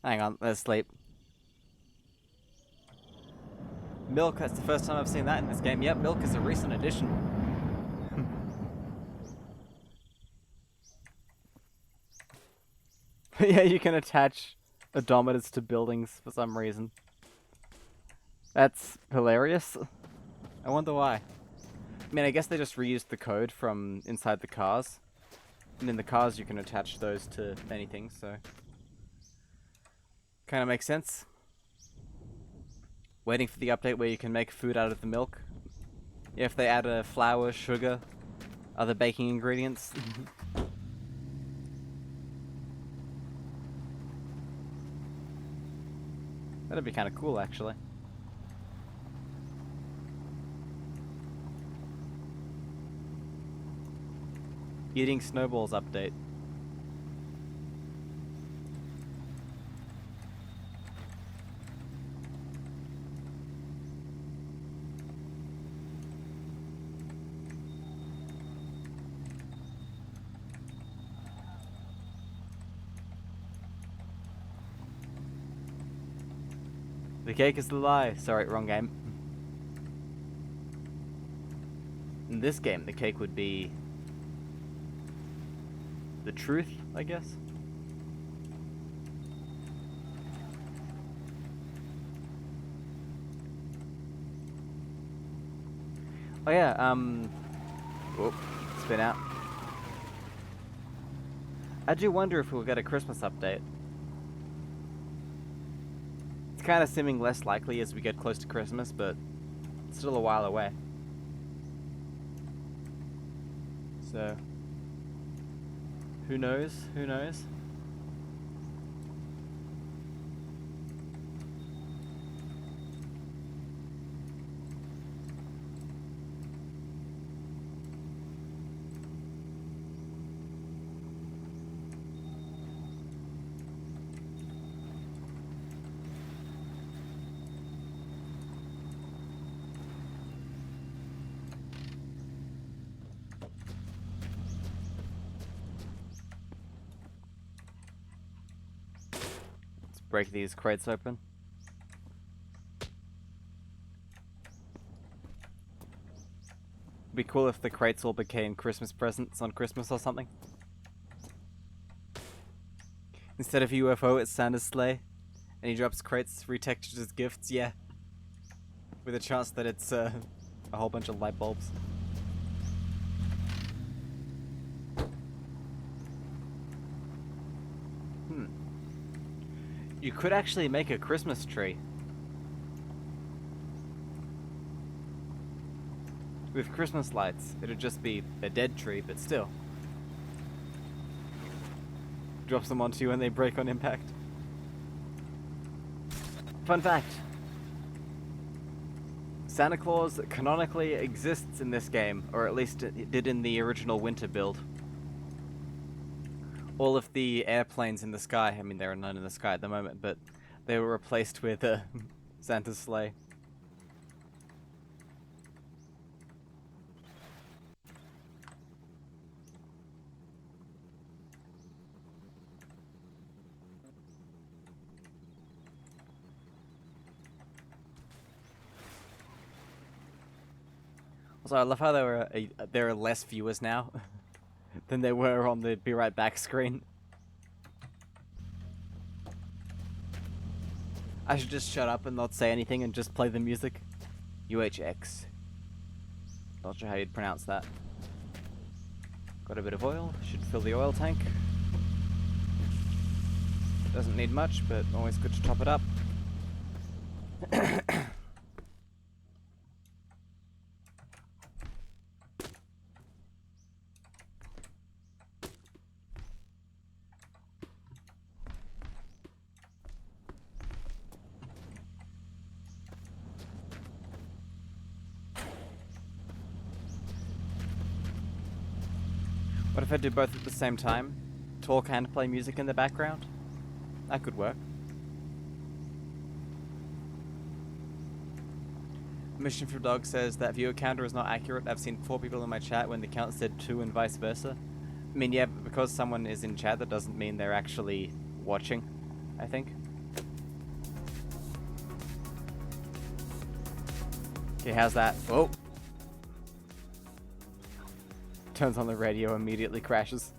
Hang on, let's sleep. Milk, that's the first time I've seen that in this game. Yep, milk is a recent addition. Yeah, you can attach odometers to buildings for some reason. That's hilarious. I wonder why. I mean, I guess they just reused the code from inside the cars. And in the cars you can attach those to anything, so... Kinda makes sense. Waiting for the update where you can make food out of the milk. Yeah, if they add flour, sugar, other baking ingredients. That'd be kinda cool, actually. Eating snowballs update. The cake is the lie. Sorry, wrong game. In this game, the cake would be the truth, I guess. Oh yeah, whoop, spin out. I do wonder if we'll get a Christmas update. It's kind of seeming less likely as we get close to Christmas, but it's still a while away. So, who knows? Who knows? Break these crates open. It'd be cool if the crates all became Christmas presents on Christmas or something. Instead of UFO, it's Santa's sleigh, and he drops crates retextured as gifts. Yeah, with a chance that it's a whole bunch of light bulbs. You could actually make a Christmas tree. With Christmas lights. It'd just be a dead tree, but still. Drops them onto you and they break on impact. Fun fact. Santa Claus canonically exists in this game, or at least it did in the original Winter build. All of the airplanes in the sky, I mean there are none in the sky at the moment, but they were replaced with Santa's sleigh. Also, I love how there are less viewers now than there were on the Be Right Back screen. I should just shut up and not say anything and just play the music. UHX. Not sure how you'd pronounce that. Got a bit of oil. Should fill the oil tank. Doesn't need much, but always good to top it up. What if I do both at the same time? Talk and play music in the background? That could work. Mission from Dog says that viewer counter is not accurate. I've seen 4 people in my chat when the count said 2 and vice versa. I mean, yeah, because someone is in chat, that doesn't mean they're actually watching, I think. Okay, how's that? Oh! Turns on the radio, immediately crashes.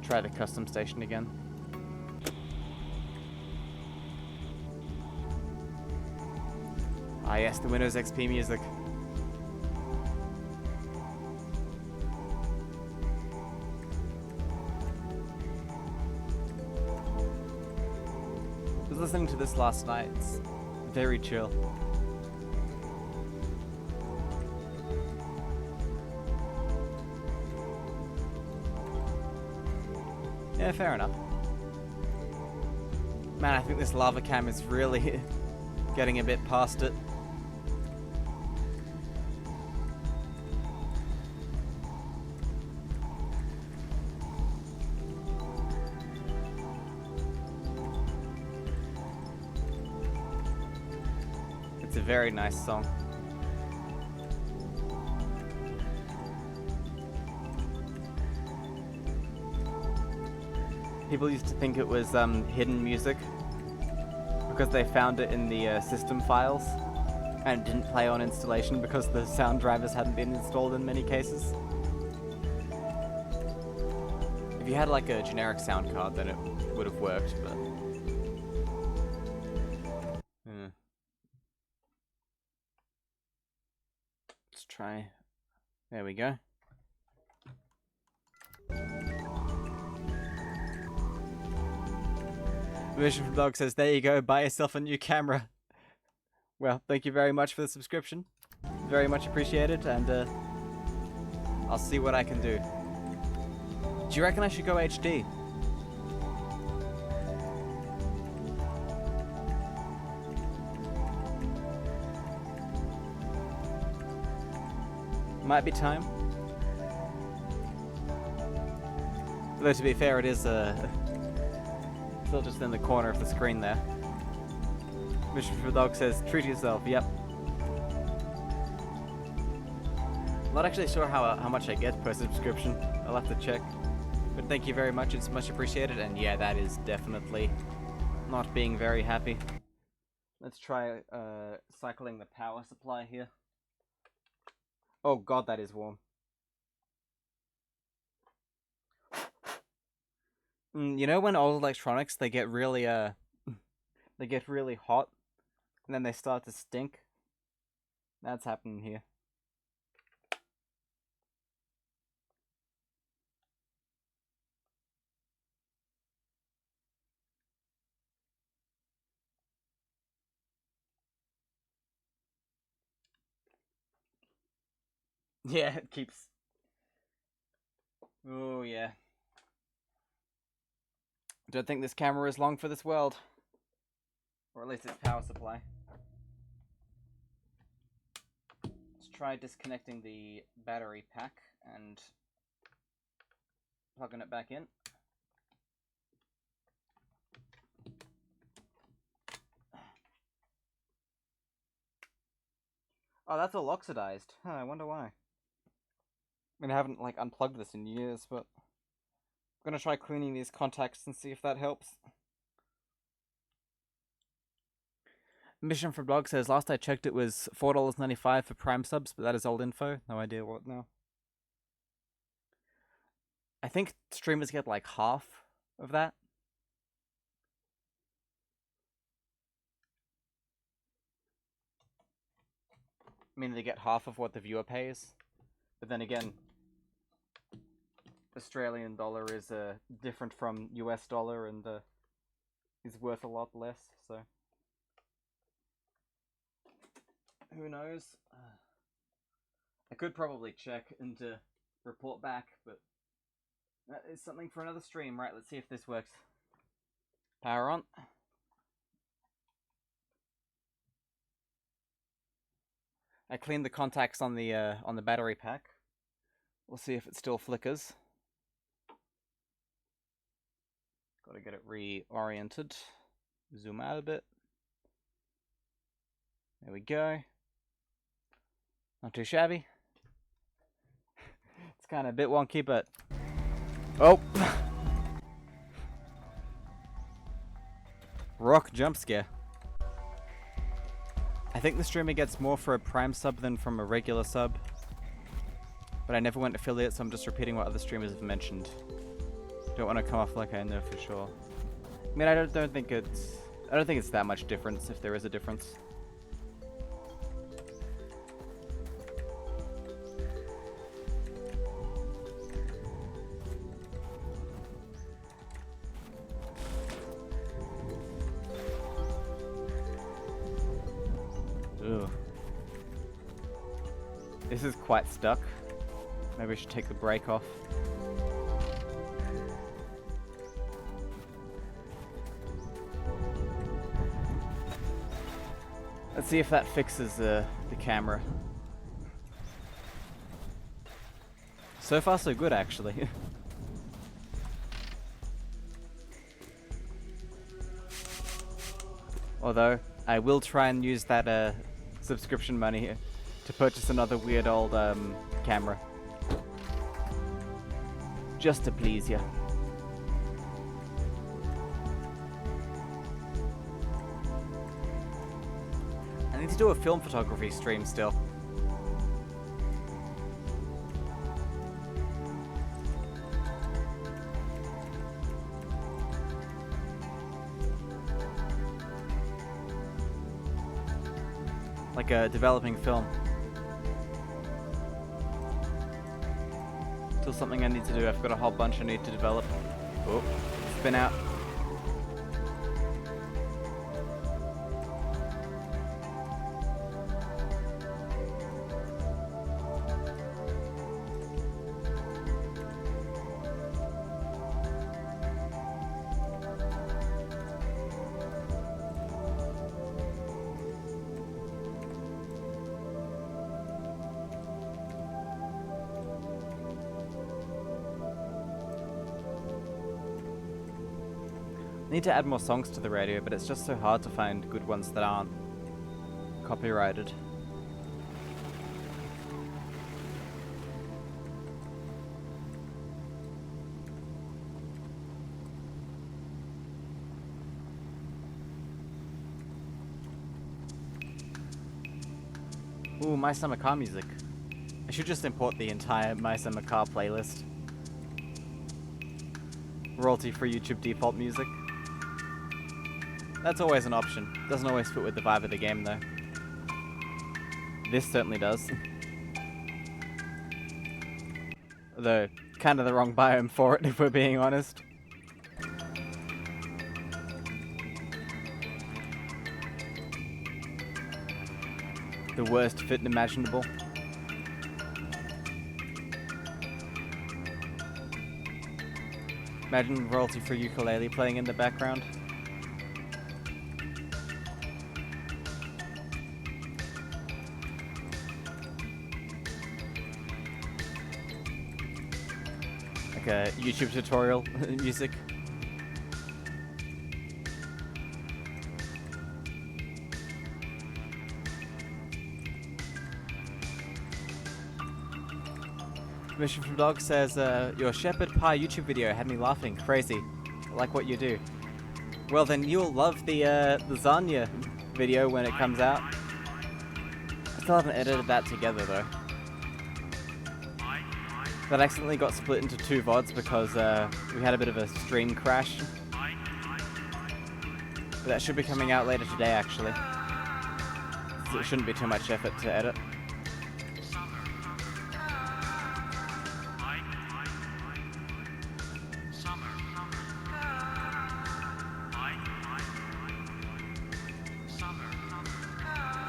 Try the custom station again. Ah yes, the Windows XP music. I was listening to this last night. It's very chill. Yeah, fair enough. Man, I think this lava cam is really getting a bit past it. It's a very nice song. People used to think it was hidden music because they found it in the system files and it didn't play on installation because the sound drivers hadn't been installed in many cases. If you had like a generic sound card, then it would have worked, but... Let's try... There we go. Mission from Dog says, there you go, buy yourself a new camera. Well, thank you very much for the subscription. Very much appreciated, and I'll see what I can do. Do you reckon I should go HD? Might be time. Although to be fair, it is still just in the corner of the screen there. Mission for Dog says, treat yourself, yep. I'm not actually sure how much I get per subscription. I'll have to check. But thank you very much, it's much appreciated, and yeah, that is definitely not being very happy. Let's try cycling the power supply here. Oh god, that is warm. You know when old electronics, they get really They get really hot, and then they start to stink. That's happening here. Yeah, it keeps... Oh, yeah. Don't think this camera is long for this world. Or at least its power supply. Let's try disconnecting the battery pack and plugging it back in. Oh, that's all oxidized. Huh, I wonder why. I mean, I haven't, like, unplugged this in years, but... I'm gonna try cleaning these contacts and see if that helps. Mission for Blog says, last I checked it was $4.95 for Prime subs, but that is old info. No idea what now. I think streamers get like half of that. I mean, they get half of what the viewer pays. But then again, Australian dollar is different from US dollar and is worth a lot less, so... Who knows? I could probably check and report back, but that is something for another stream. Right, let's see if this works. Power on. I cleaned the contacts on the battery pack. We'll see if it still flickers. Got to get it reoriented. Zoom out a bit. There we go. Not too shabby. It's kind of a bit wonky, but... Oh! Rock jump scare. I think the streamer gets more for a Prime sub than from a regular sub. But I never went affiliate, so I'm just repeating what other streamers have mentioned. Don't want to come off like I know for sure. I mean, I don't think it's that much difference, if there is a difference. Ugh. This is quite stuck. Maybe we should take the brake off. Let's see if that fixes the camera. So far so good, actually. Although, I will try and use that subscription money to purchase another weird old camera. Just to please you. I need to do a film photography stream still. Like a developing film. Still something I need to do. I've got a whole bunch I need to develop. Oh, spin out. I need to add more songs to the radio, but it's just so hard to find good ones that aren't copyrighted. Ooh, My Summer Car music. I should just import the entire My Summer Car playlist. Royalty-free YouTube default music. That's always an option. Doesn't always fit with the vibe of the game, though. This certainly does. Though, kind of the wrong biome for it, if we're being honest. The worst fit imaginable. Imagine royalty-free ukulele playing in the background. Like a YouTube tutorial music. Mission from Dog says, your shepherd pie YouTube video had me laughing. Crazy. I like what you do. Well, then you'll love the lasagna video when it comes out. I still haven't edited that together, though. That accidentally got split into 2 VODs because we had a bit of a stream crash. But that should be coming out later today, actually. So it shouldn't be too much effort to edit.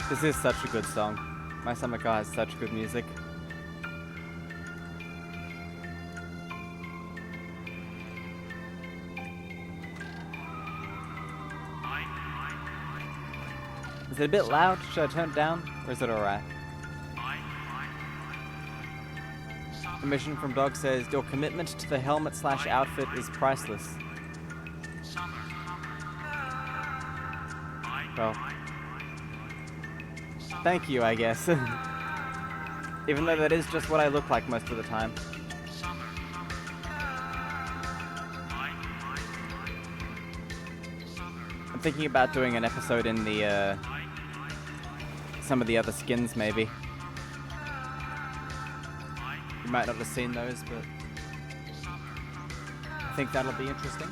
This is such a good song. My Summer Car has such good music. Is it a bit loud? Should I turn it down? Or is it alright? The mission from Dog says, your commitment to the helmet/outfit is priceless. Well, thank you, I guess. Even though that is just what I look like most of the time. I'm thinking about doing an episode in the, some of the other skins, maybe. You might not have seen those, but I think that'll be interesting.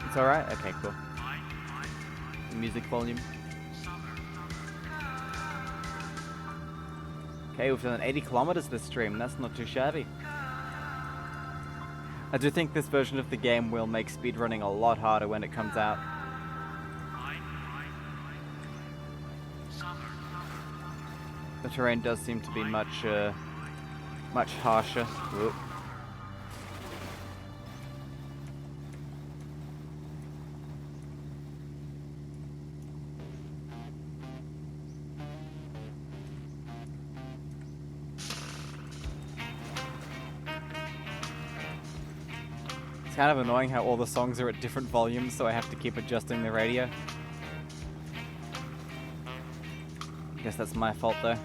It's alright? Okay, cool. The music volume. Okay, we've done 80 kilometers this stream. That's not too shabby. I do think this version of the game will make speedrunning a lot harder when it comes out. The terrain does seem to be much harsher. Whoop. It's kind of annoying how all the songs are at different volumes, so I have to keep adjusting the radio. I guess that's my fault though.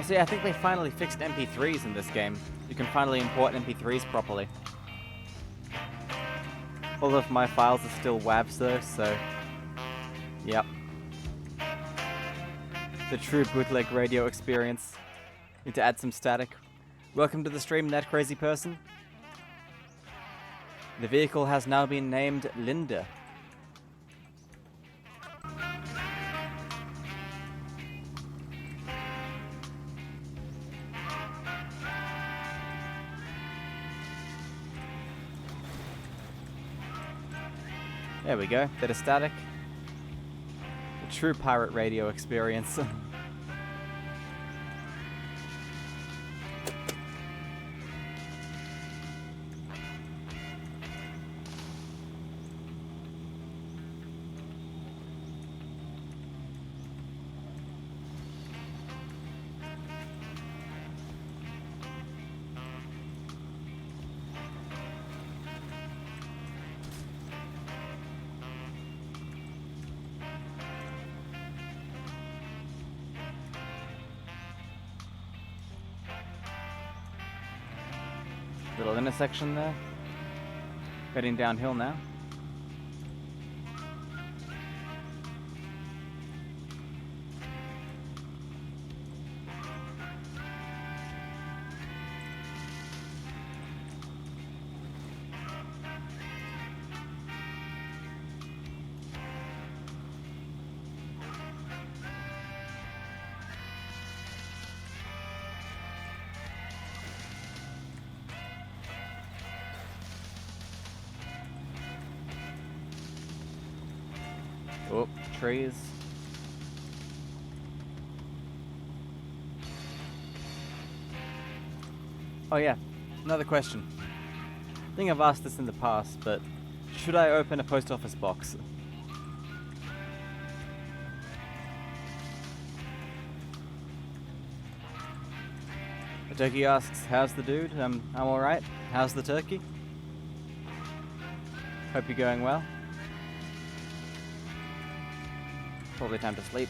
See, I think they finally fixed MP3s in this game. You can finally import MP3s properly. All of my files are still WAVs though, so... Yep. The true bootleg radio experience. Need to add some static. Welcome to the stream, that crazy person. The vehicle has now been named Linda. There we go, bit of static. The true pirate radio experience. Little intersection there. Heading downhill now. Oh, trees. Oh yeah, another question. I think I've asked this in the past, but should I open a post office box? The turkey asks, how's the dude? I'm alright. How's the turkey? Hope you're going well. Probably time to sleep.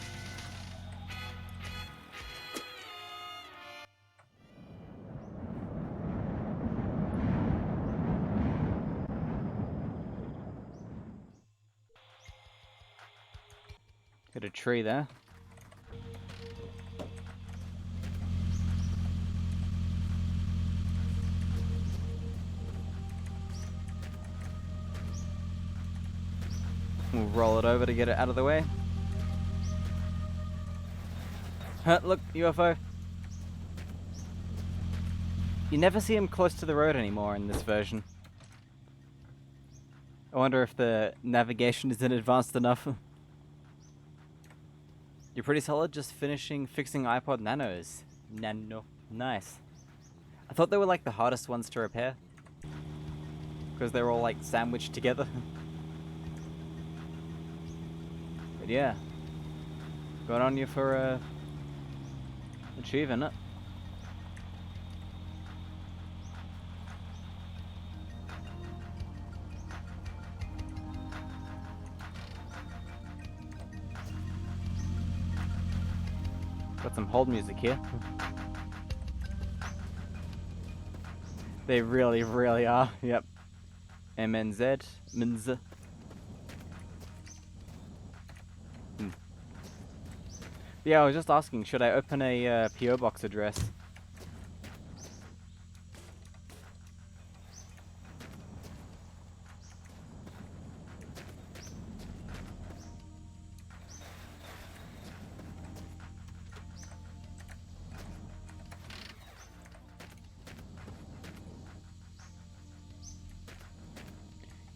Got a tree there. We'll roll it over to get it out of the way. Look, UFO. You never see him close to the road anymore in this version. I wonder if the navigation isn't advanced enough. You're pretty solid just fixing iPod Nanos. Nano. Nice. I thought they were like the hardest ones to repair. Because they're all like sandwiched together. But yeah. Good on you for achieving it. Got some hold music here. They really, really are. Yep. MNZ. MNZ. Yeah, I was just asking, should I open a PO box address?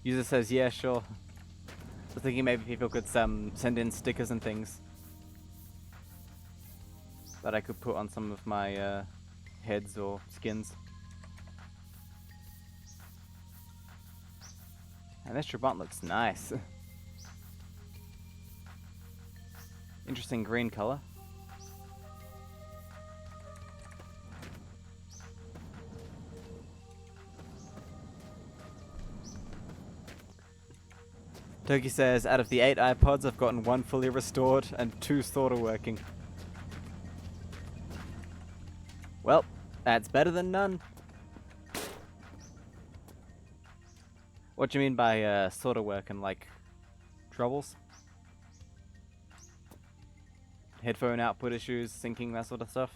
User says, yeah, sure. I was thinking maybe people could send in stickers and things that I could put on some of my heads or skins. And this Trabant looks nice. Interesting green color. Turkey says, out of the 8 iPods, I've gotten 1 fully restored and 2 sort of working. Well, that's better than none. What do you mean by sort of working? Like troubles? Headphone output issues, syncing, that sort of stuff?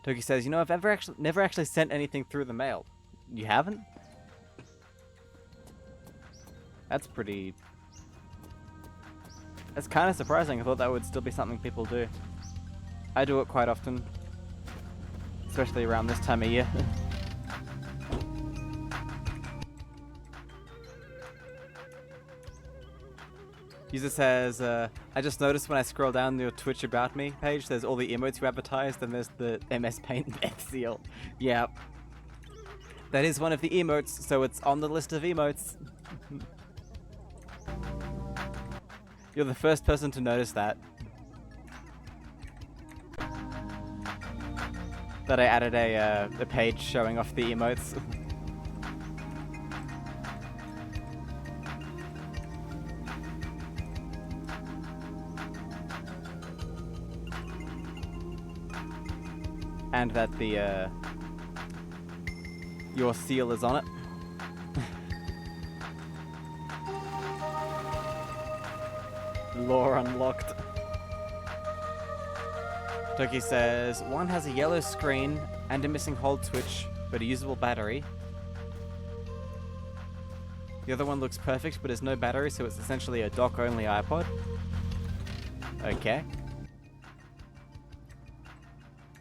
Turkey says, you know, I've never actually sent anything through the mail. You haven't? That's pretty... That's kind of surprising. I thought that would still be something people do. I do it quite often. Especially around this time of year. User says, I just noticed when I scroll down your Twitch About Me page, there's all the emotes you advertised, and there's the MS Paint death seal. Yeah. That is one of the emotes, so it's on the list of emotes. You're the first person to notice that. That I added a page showing off the emotes. And that the your seal is on it. Lore unlocked. Toki says, one has a yellow screen and a missing hold switch, but a usable battery. The other one looks perfect, but has no battery, so it's essentially a dock-only iPod. Okay.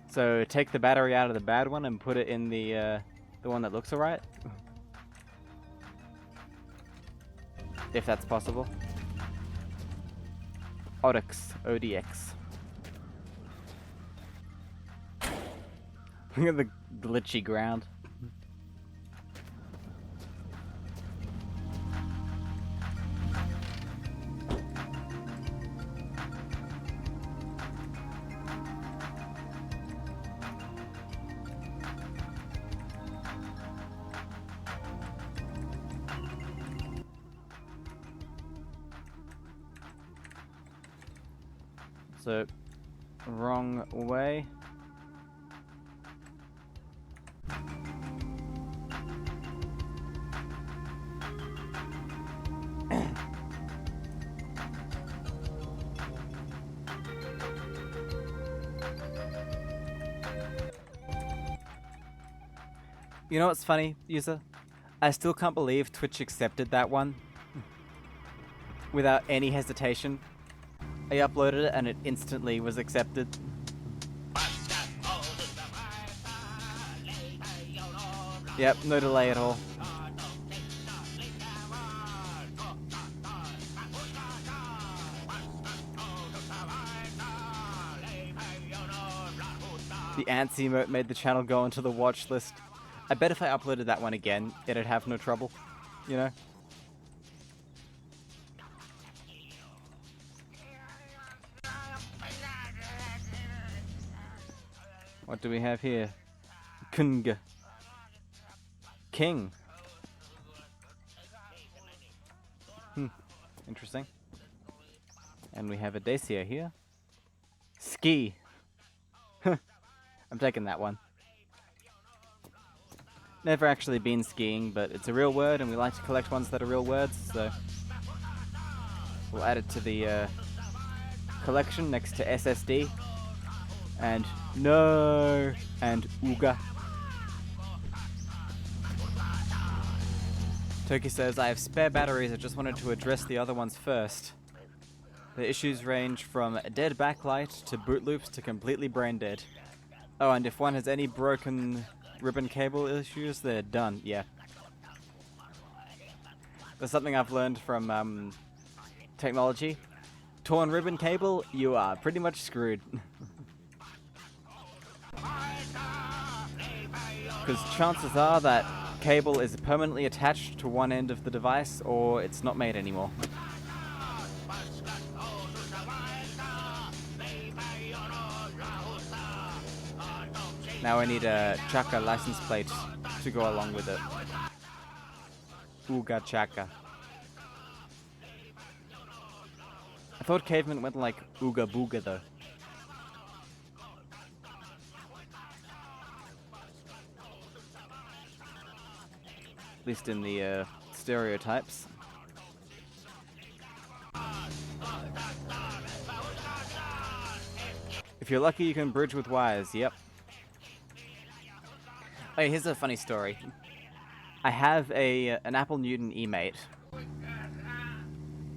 So take the battery out of the bad one and put it in the one that looks alright. If that's possible. Odyx, ODX. Look at the glitchy ground. So, wrong way. You know what's funny, user? I still can't believe Twitch accepted that one without any hesitation. I uploaded it and it instantly was accepted. Yep, no delay at all. The ants emote made the channel go onto the watch list. I bet if I uploaded that one again, it'd have no trouble, you know? What do we have here? Kung. King. Interesting. And we have a Dacia here. Ski. I'm taking that one. Never actually been skiing, but it's a real word and we like to collect ones that are real words, so we'll add it to the collection next to SSD and no and Ooga. Toki says, I have spare batteries, I just wanted to address the other ones first. The issues range from dead backlight to boot loops to completely brain dead. Oh, and if one has any broken ribbon cable issues, they're done. Yeah. There's something I've learned from technology. Torn ribbon cable, you are pretty much screwed. Because chances are that cable is permanently attached to one end of the device or it's not made anymore. Now I need a Chaka license plate to go along with it. Ooga Chaka. I thought cavemen went like Ooga Booga though. At least in the stereotypes. If you're lucky, you can bridge with wires. Yep. Hey, here's a funny story. I have an Apple Newton eMate,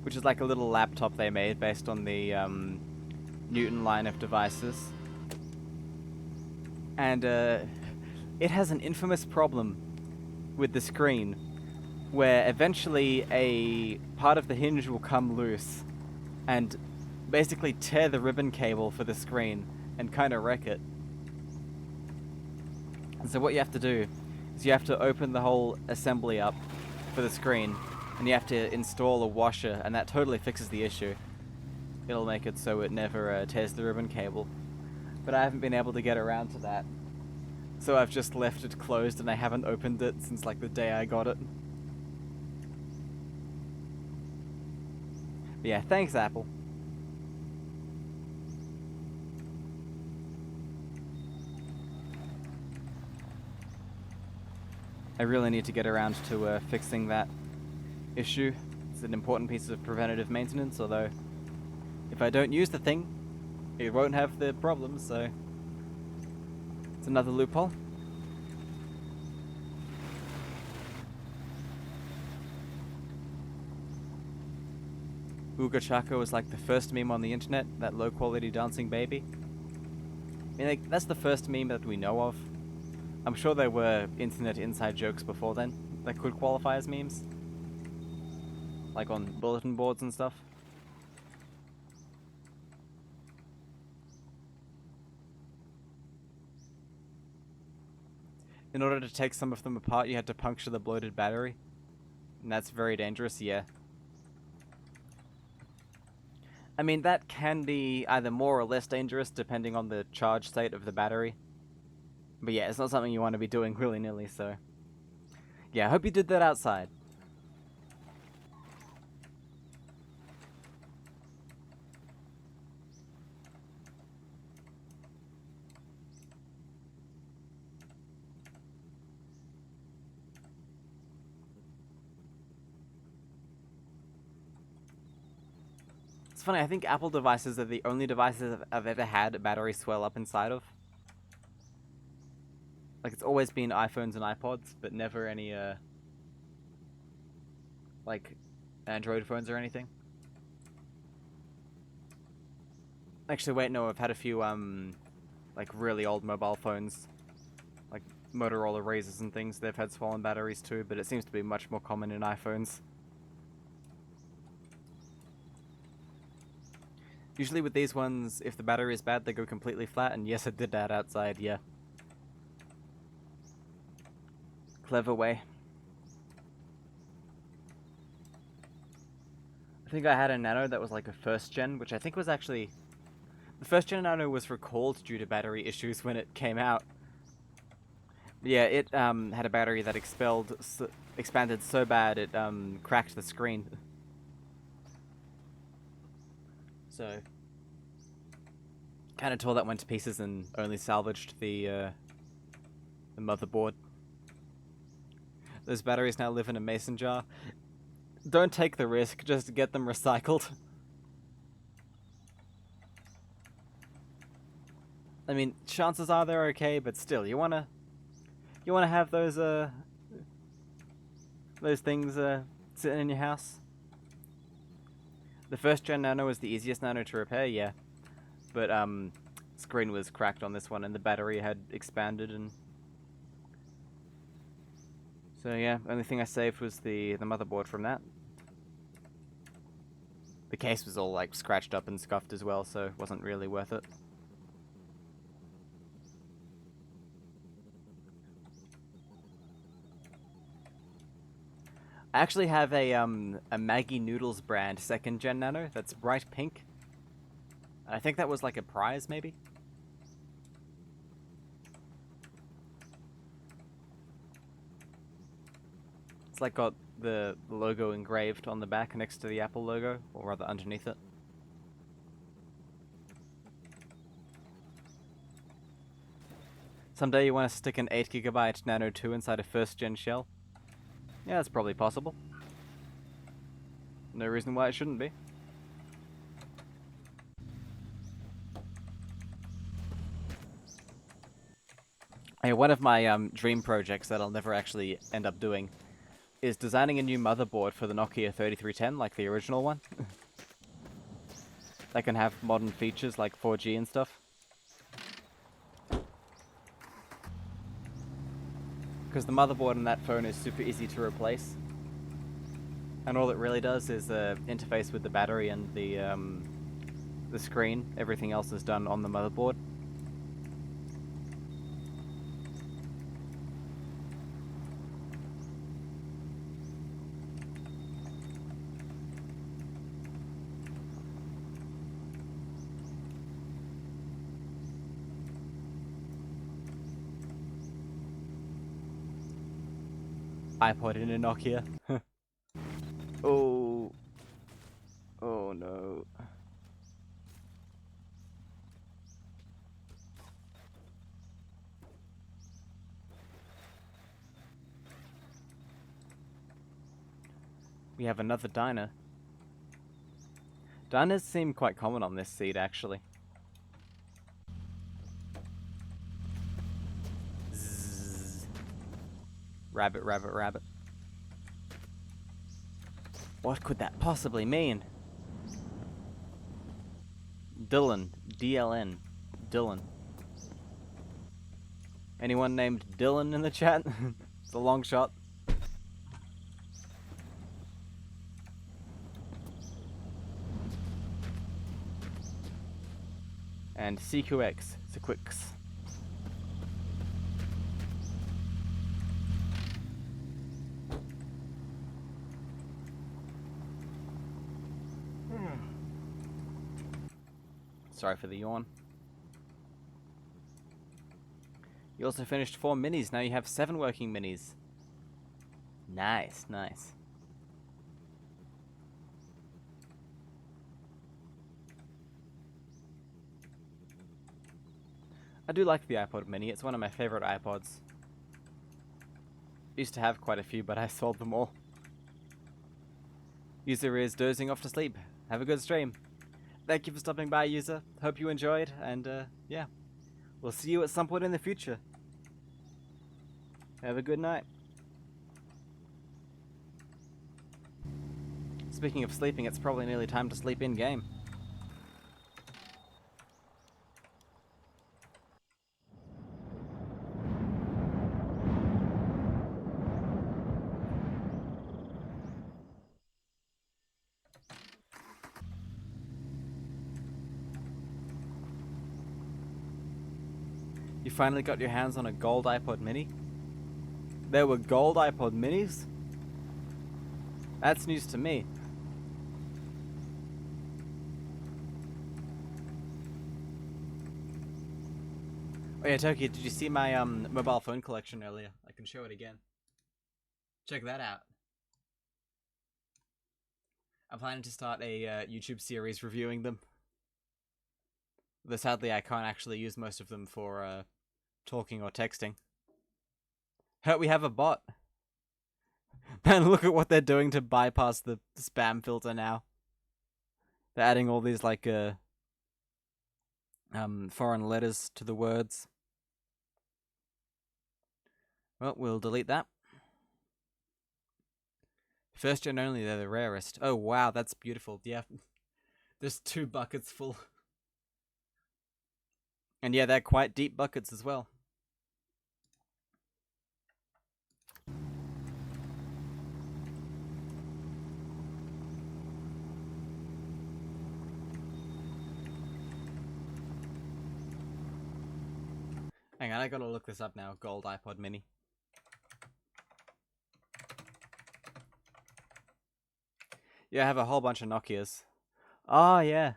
which is like a little laptop they made based on the Newton line of devices. And it has an infamous problem with the screen, where eventually a part of the hinge will come loose and basically tear the ribbon cable for the screen and kind of wreck it. And so what you have to do is you have to open the whole assembly up for the screen and you have to install a washer, and that totally fixes the issue. It'll make it so it never tears the ribbon cable. But I haven't been able to get around to that. So I've just left it closed and I haven't opened it since like the day I got it. But yeah, thanks Apple. I really need to get around to fixing that issue. It's an important piece of preventative maintenance, although if I don't use the thing, it won't have the problem, so it's another loophole. Ooga Chaka was like the first meme on the internet, that low quality dancing baby. I mean, like, that's the first meme that we know of. I'm sure there were internet inside jokes before then that could qualify as memes. Like on bulletin boards and stuff. In order to take some of them apart, you had to puncture the bloated battery. And that's very dangerous, yeah. I mean, that can be either more or less dangerous depending on the charge state of the battery. But yeah, it's not something you want to be doing willy-nilly, so... Yeah, I hope you did that outside. It's funny, I think Apple devices are the only devices I've ever had a battery swell up inside of. Like, it's always been iPhones and iPods, but never any, like, Android phones or anything. Actually, wait, no, I've had a few, like, really old mobile phones. Like, Motorola Razrs and things, they've had swollen batteries too, but it seems to be much more common in iPhones. Usually with these ones, if the battery is bad, they go completely flat, and yes, it did that outside, yeah. Clever way. I think I had a Nano that was like a first gen, which I think was actually... The first gen Nano was recalled due to battery issues when it came out. Yeah, it had a battery that expanded so bad it cracked the screen. So, kind of tore that one to pieces and only salvaged the motherboard. Those batteries now live in a mason jar. Don't take the risk, just get them recycled. I mean, chances are they're okay, but still, you wanna have those things sitting in your house. The first gen Nano was the easiest Nano to repair, yeah, but screen was cracked on this one, and the battery had expanded, and so yeah, only thing I saved was the motherboard from that. The case was all like scratched up and scuffed as well, so it wasn't really worth it. I actually have a Maggie Noodles brand 2nd gen Nano that's bright pink. I think that was like a prize, maybe? It's like got the logo engraved on the back next to the Apple logo, or rather underneath it. Someday you want to stick an 8GB Nano 2 inside a 1st gen shell? Yeah, that's probably possible. No reason why it shouldn't be. Hey, one of my dream projects that I'll never actually end up doing is designing a new motherboard for the Nokia 3310, like the original one. That can have modern features like 4G and stuff. Because the motherboard in that phone is super easy to replace. And all it really does is interface with the battery and the screen. Everything else is done on the motherboard. iPod in a Nokia. Oh. Oh no. We have another diner. Diners seem quite common on this seed, actually. Zzz. Rabbit, rabbit, rabbit. What could that possibly mean? Dylan. DLN. Dylan. Anyone named Dylan in the chat? It's a long shot. And CQX, Sequix. Sorry for the yawn. You also finished 4 minis, now you have 7 working minis. Nice, nice. I do like the iPod mini, it's one of my favorite iPods. Used to have quite a few, but I sold them all. User is dozing off to sleep. Have a good stream. Thank you for stopping by, user. Hope you enjoyed, and yeah. We'll see you at some point in the future. Have a good night. Speaking of sleeping, it's probably nearly time to sleep in-game. You finally got your hands on a gold iPod mini? There were gold iPod minis? That's news to me. Oh yeah, Toki, did you see my mobile phone collection earlier? I can show it again. Check that out. I'm planning to start a YouTube series reviewing them. Though sadly I can't actually use most of them for talking or texting. We have a bot. Man, look at what they're doing to bypass the spam filter now. They're adding all these like foreign letters to the words. Well, we'll delete that. First gen only, they're the rarest. Oh wow, that's beautiful. Yeah. There's 2 buckets full. And yeah, they're quite deep buckets as well. Hang on, I gotta look this up now. Gold iPod mini. Yeah, I have a whole bunch of Nokias. Oh, yeah.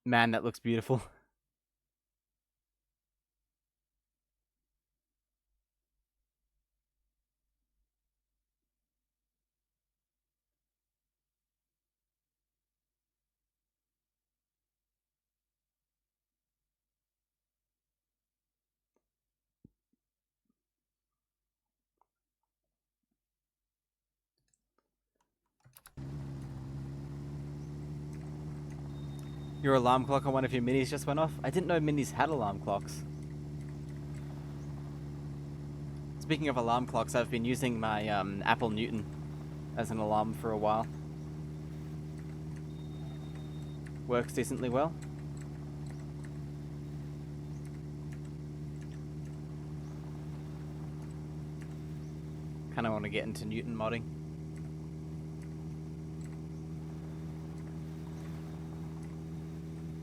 Man, that looks beautiful. Your alarm clock on one of your minis just went off? I didn't know minis had alarm clocks. Speaking of alarm clocks, I've been using my Apple Newton as an alarm for a while. Works decently well. Kinda want to get into Newton modding.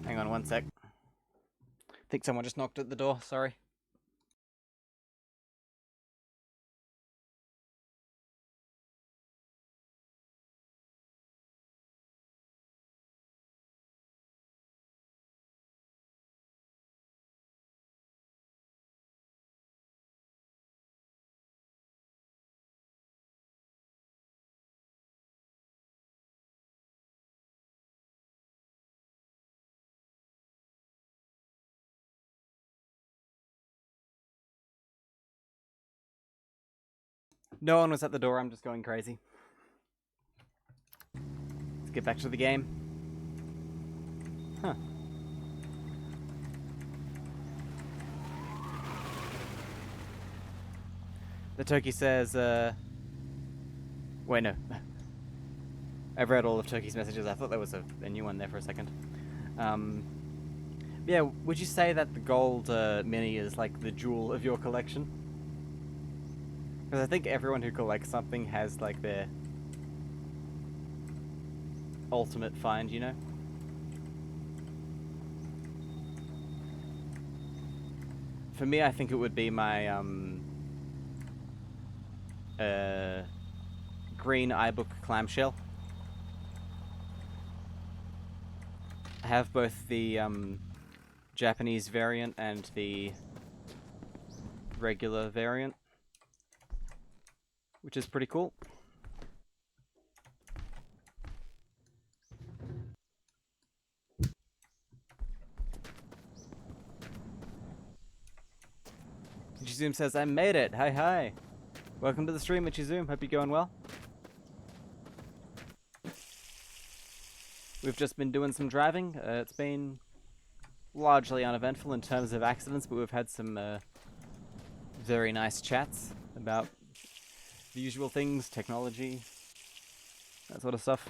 Hang on one sec. I think someone just knocked at the door, sorry. No one was at the door, I'm just going crazy. Let's get back to the game. Huh. The turkey says, wait, no. I've read all of Turkey's messages. I thought there was a new one there for a second. Yeah, would you say that the gold mini is like the jewel of your collection? Because I think everyone who collects something has like their ultimate find, you know? For me, I think it would be my green iBook clamshell. I have both the Japanese variant and the regular variant, which is pretty cool. Ichizoom says, I made it! Hi hi! Welcome to the stream, Ichizoom. Hope you're going well. We've just been doing some driving. It's been largely uneventful in terms of accidents, but we've had some very nice chats about the usual things, technology, that sort of stuff.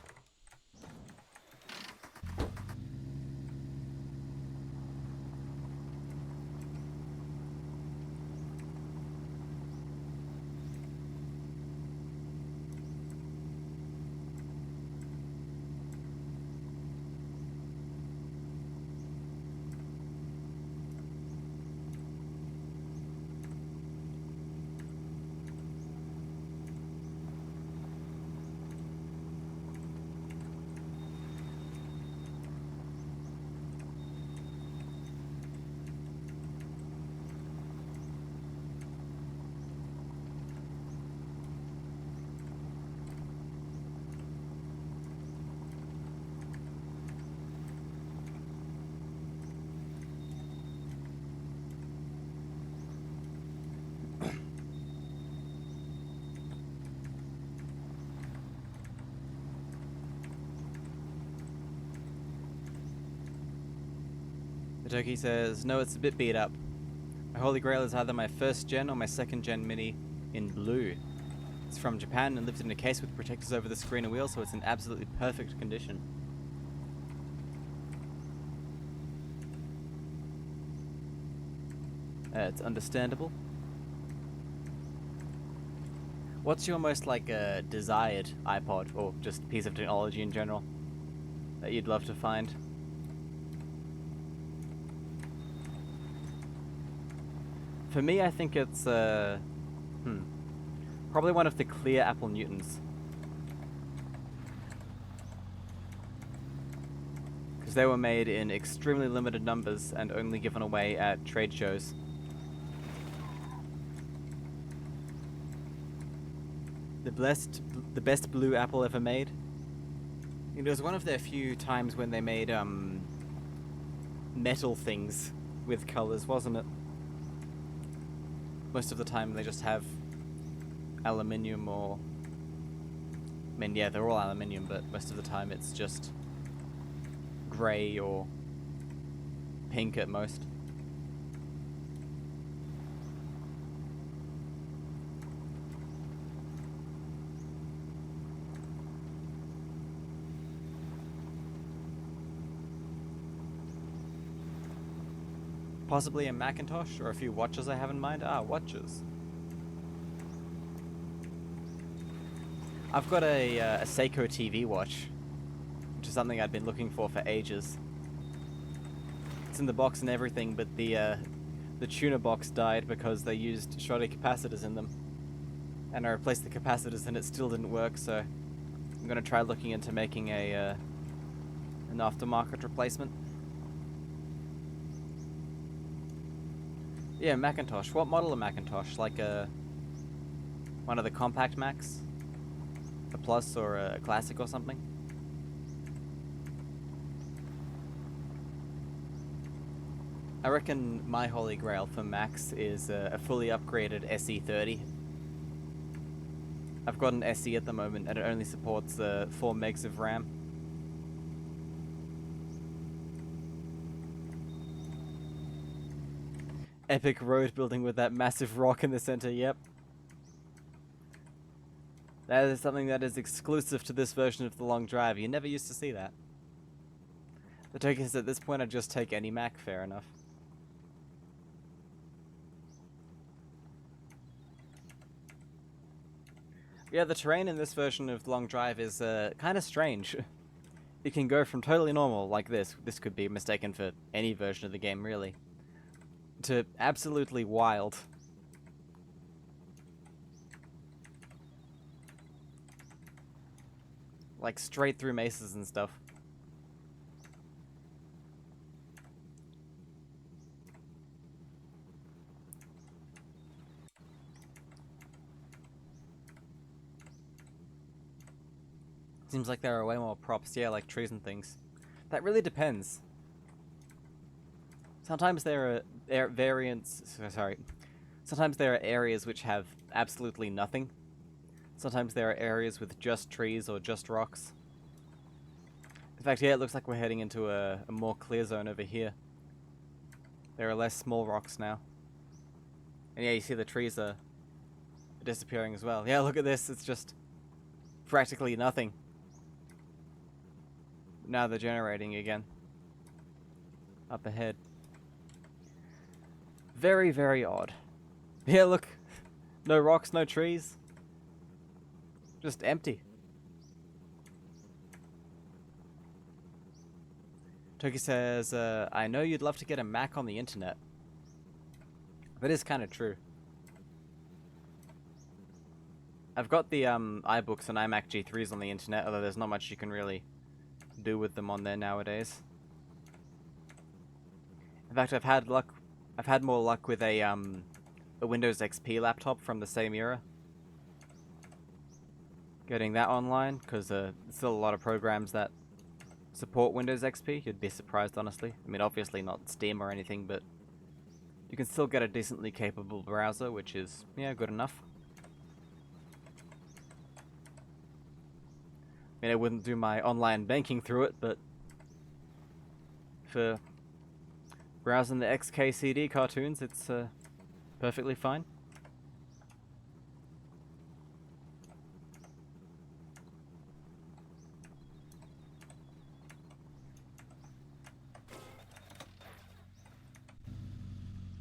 The turkey says, no, it's a bit beat up. My Holy Grail is either my first gen or my second gen mini in blue. It's from Japan and lived in a case with protectors over the screen and wheel, so it's in absolutely perfect condition. It's understandable. What's your most desired iPod or just piece of technology in general that you'd love to find? For me, I think it's probably one of the clear Apple Newtons. Because they were made in extremely limited numbers and only given away at trade shows. The best blue Apple ever made. It was one of their few times when they made metal things with colors, wasn't it? Most of the time they just have aluminium or... I mean, yeah, they're all aluminium, but most of the time it's just grey or pink at most. Possibly a Macintosh or a few watches I have in mind. Ah, watches. I've got a Seiko TV watch, which is something I've been looking for ages. It's in the box and everything, but the tuner box died because they used Schroeder capacitors in them. And I replaced the capacitors and it still didn't work, so I'm gonna try looking into making an aftermarket replacement. Yeah, Macintosh. What model of Macintosh? Like one of the compact Macs? A Plus or a Classic or something? I reckon my holy grail for Macs is a fully upgraded SE30. I've got an SE at the moment, and it only supports 4 megs of RAM. Epic road building with that massive rock in the center, yep. That is something that is exclusive to this version of the long drive. You never used to see that. The take is at this point I'd just take any Mac, fair enough. Yeah, the terrain in this version of the long drive is kind of strange. It can go from totally normal, like this could be mistaken for any version of the game really, to absolutely wild. Like straight through mesas and stuff. Seems like there are way more props, yeah, like trees and things. That really depends. Sometimes there are Sometimes there are areas which have absolutely nothing. Sometimes there are areas with just trees or just rocks. In fact, yeah, it looks like we're heading into a more clear zone over here. There are less small rocks now. And yeah, you see the trees are disappearing as well. Yeah, look at this, it's just practically nothing. Now they're generating again. Up ahead. Very, very odd. Yeah, look. No rocks, no trees. Just empty. Toki says, I know you'd love to get a Mac on the internet. That is kind of true. I've got the iBooks and iMac G3s on the internet, although there's not much you can really do with them on there nowadays. In fact, I've had more luck with a Windows XP laptop from the same era. Getting that online, because there's still a lot of programs that support Windows XP. You'd be surprised, honestly. I mean, obviously not Steam or anything, but you can still get a decently capable browser, which is, yeah, good enough. I mean, I wouldn't do my online banking through it, but for browsing the XKCD cartoons, it's perfectly fine.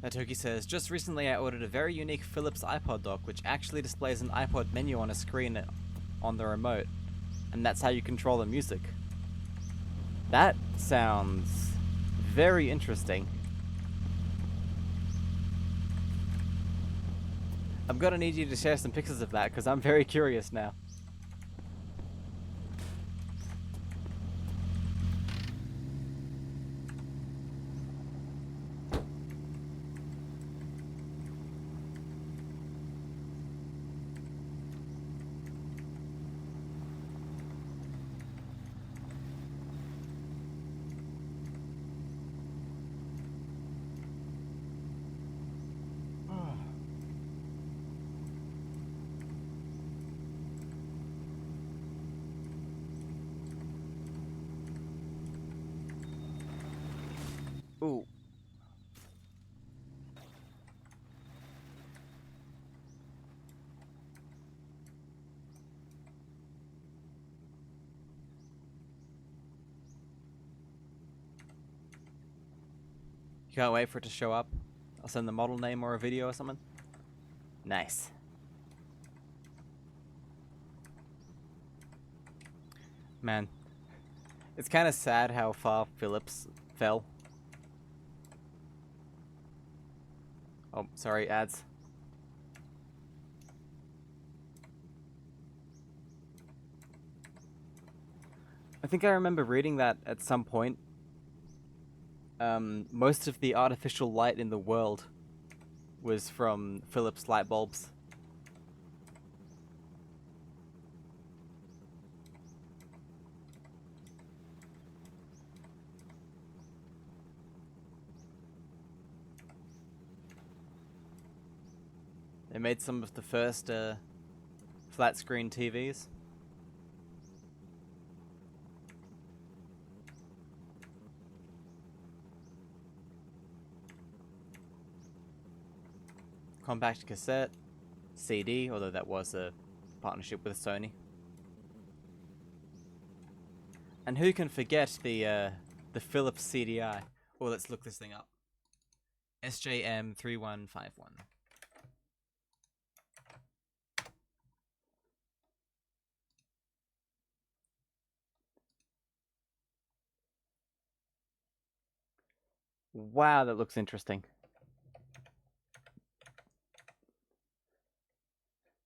Natoki says, just recently I ordered a very unique Philips iPod dock, which actually displays an iPod menu on a screen on the remote, and that's how you control the music. That sounds very interesting. I'm gonna need you to share some pictures of that, because I'm very curious now. Ooh. You can't wait for it to show up? I'll send the model name or a video or something. Nice. Man, it's kind of sad how far Philips fell. Oh, sorry, ads. I think I remember reading that at some point. Most of the artificial light in the world was from Philips light bulbs. They made some of the first flat screen TVs. Compact cassette, CD, although that was a partnership with Sony. And who can forget the Philips CDI? Well, let's look this thing up. SJM3151. Wow, that looks interesting.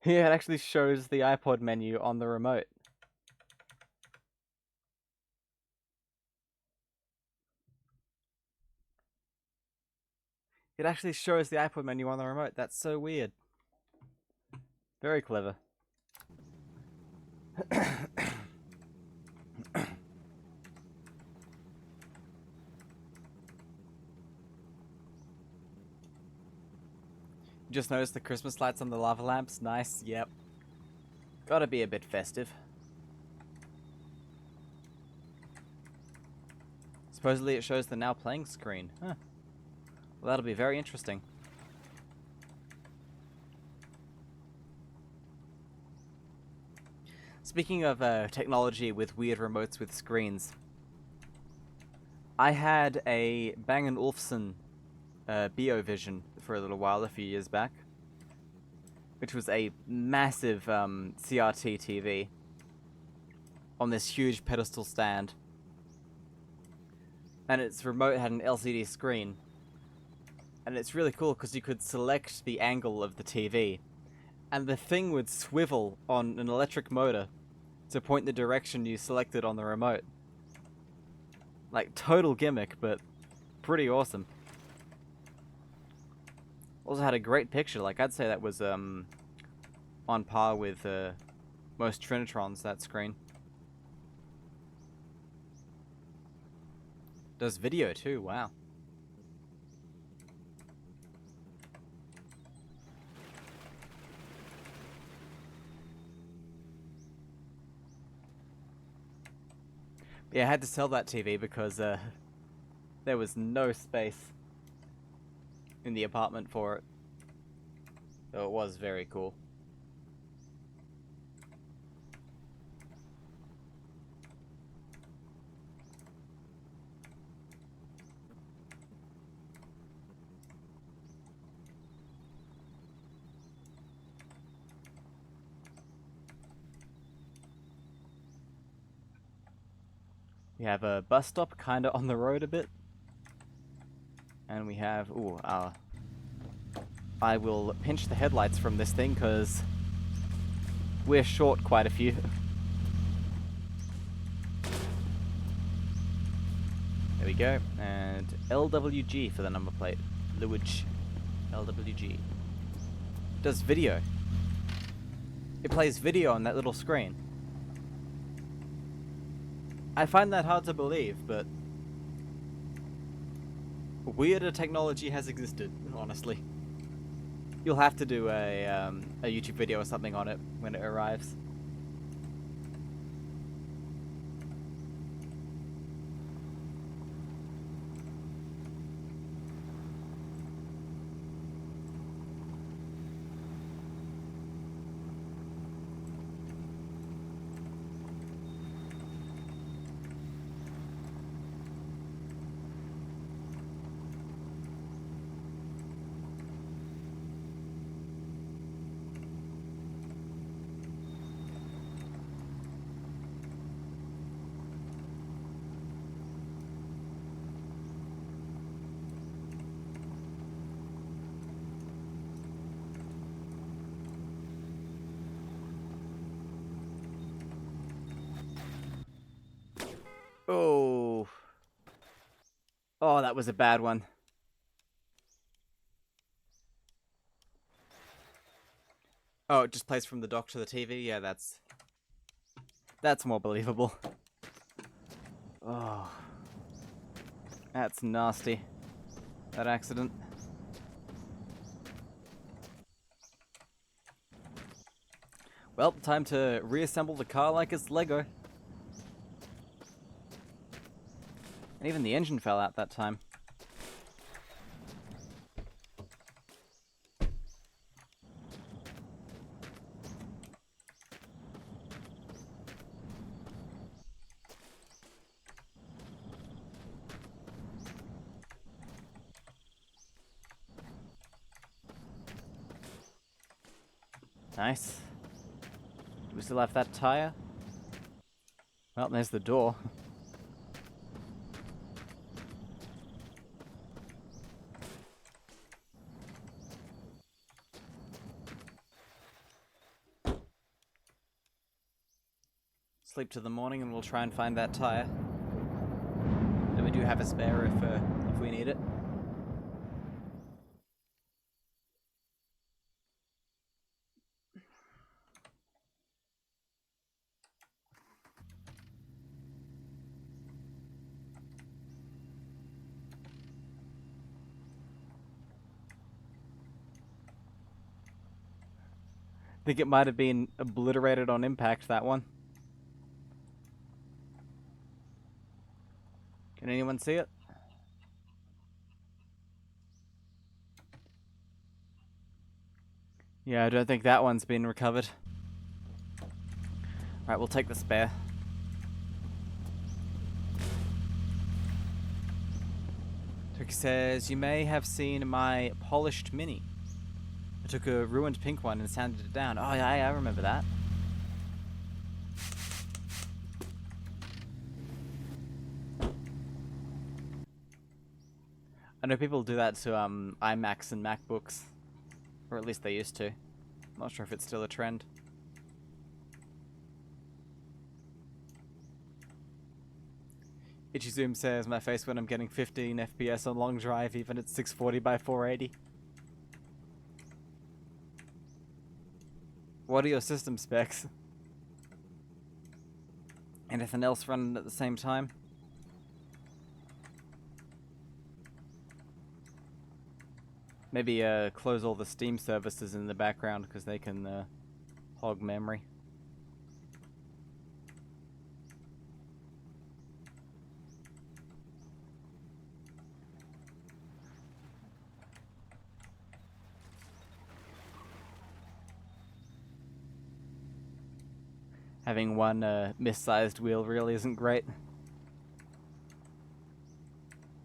Yeah, it actually shows the iPod menu on the remote. It actually shows the iPod menu on the remote. That's so weird. Very clever. Just noticed the Christmas lights on the lava lamps. Nice, yep. Gotta be a bit festive. Supposedly it shows the now playing screen. Huh. Well, that'll be very interesting. Speaking of technology with weird remotes with screens, I had a Bang & Olufsen BeoVision for a little while, a few years back, which was a massive CRT TV on this huge pedestal stand. And its remote had an LCD screen. And it's really cool because you could select the angle of the TV, and the thing would swivel on an electric motor to point the direction you selected on the remote. Like, total gimmick, but pretty awesome. Also had a great picture. Like, I'd say that was on par with most Trinitrons, that screen. Does video too, wow. Yeah, I had to sell that TV because there was no space in the apartment for it. So it was very cool. We have a bus stop kind of on the road a bit. And we have, ooh, I will pinch the headlights from this thing because we're short quite a few. There we go, and LWG for the number plate. Lewis LWG. Does video. It plays video on that little screen. I find that hard to believe, but weirder technology has existed, honestly. You'll have to do a YouTube video or something on it when it arrives. Oh. Oh, that was a bad one. Oh, it just plays from the dock to the TV? Yeah, that's more believable. Oh. That's nasty. That accident. Well, time to reassemble the car like it's Lego. And even the engine fell out that time. Nice. Do we still have that tire? Well, there's the door. Sleep to the morning and we'll try and find that tire. And we do have a spare if we need it. I think it might have been obliterated on impact, that one. Can anyone see it? Yeah, I don't think that one's been recovered. Alright, we'll take the spare. Turkey says, you may have seen my polished Mini. I took a ruined pink one and sanded it down. Oh yeah, I remember that. I know people do that to iMacs and MacBooks. Or at least they used to. I'm not sure if it's still a trend. Ichizoom says, my face when I'm getting 15 FPS on long drive, even at 640 by 480. What are your system specs? Anything else running at the same time? Maybe close all the Steam services in the background because they can hog memory. Having one missized wheel really isn't great.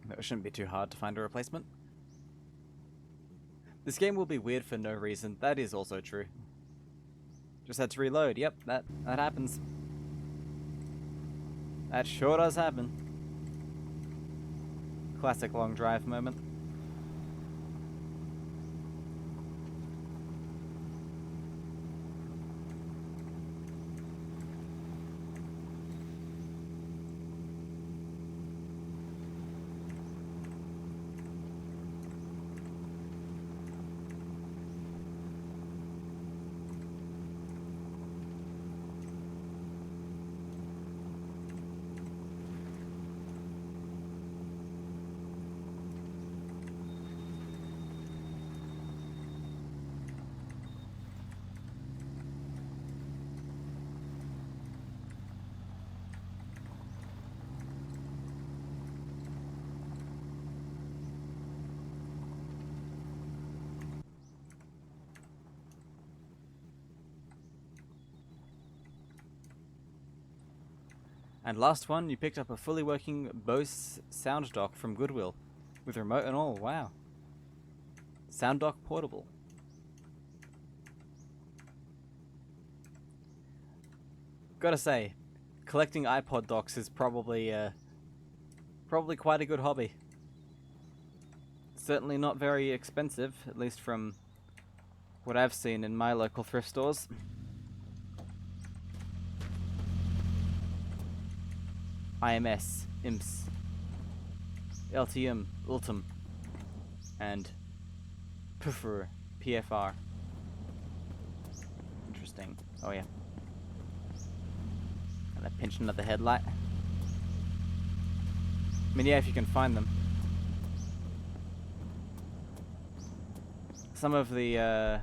But it shouldn't be too hard to find a replacement. This game will be weird for no reason. That is also true. Just had to reload. Yep, that happens. That sure does happen. Classic long drive moment. And last one, you picked up a fully working Bose sound dock from Goodwill. With remote and all, wow. Sound dock portable. Gotta say, collecting iPod docks is probably quite a good hobby. Certainly not very expensive, at least from what I've seen in my local thrift stores. IMS, IMS, LTM, Ultim, and PFR, PFR. Interesting. Oh yeah. And I pinch another headlight. I mean, yeah, if you can find them. Some of the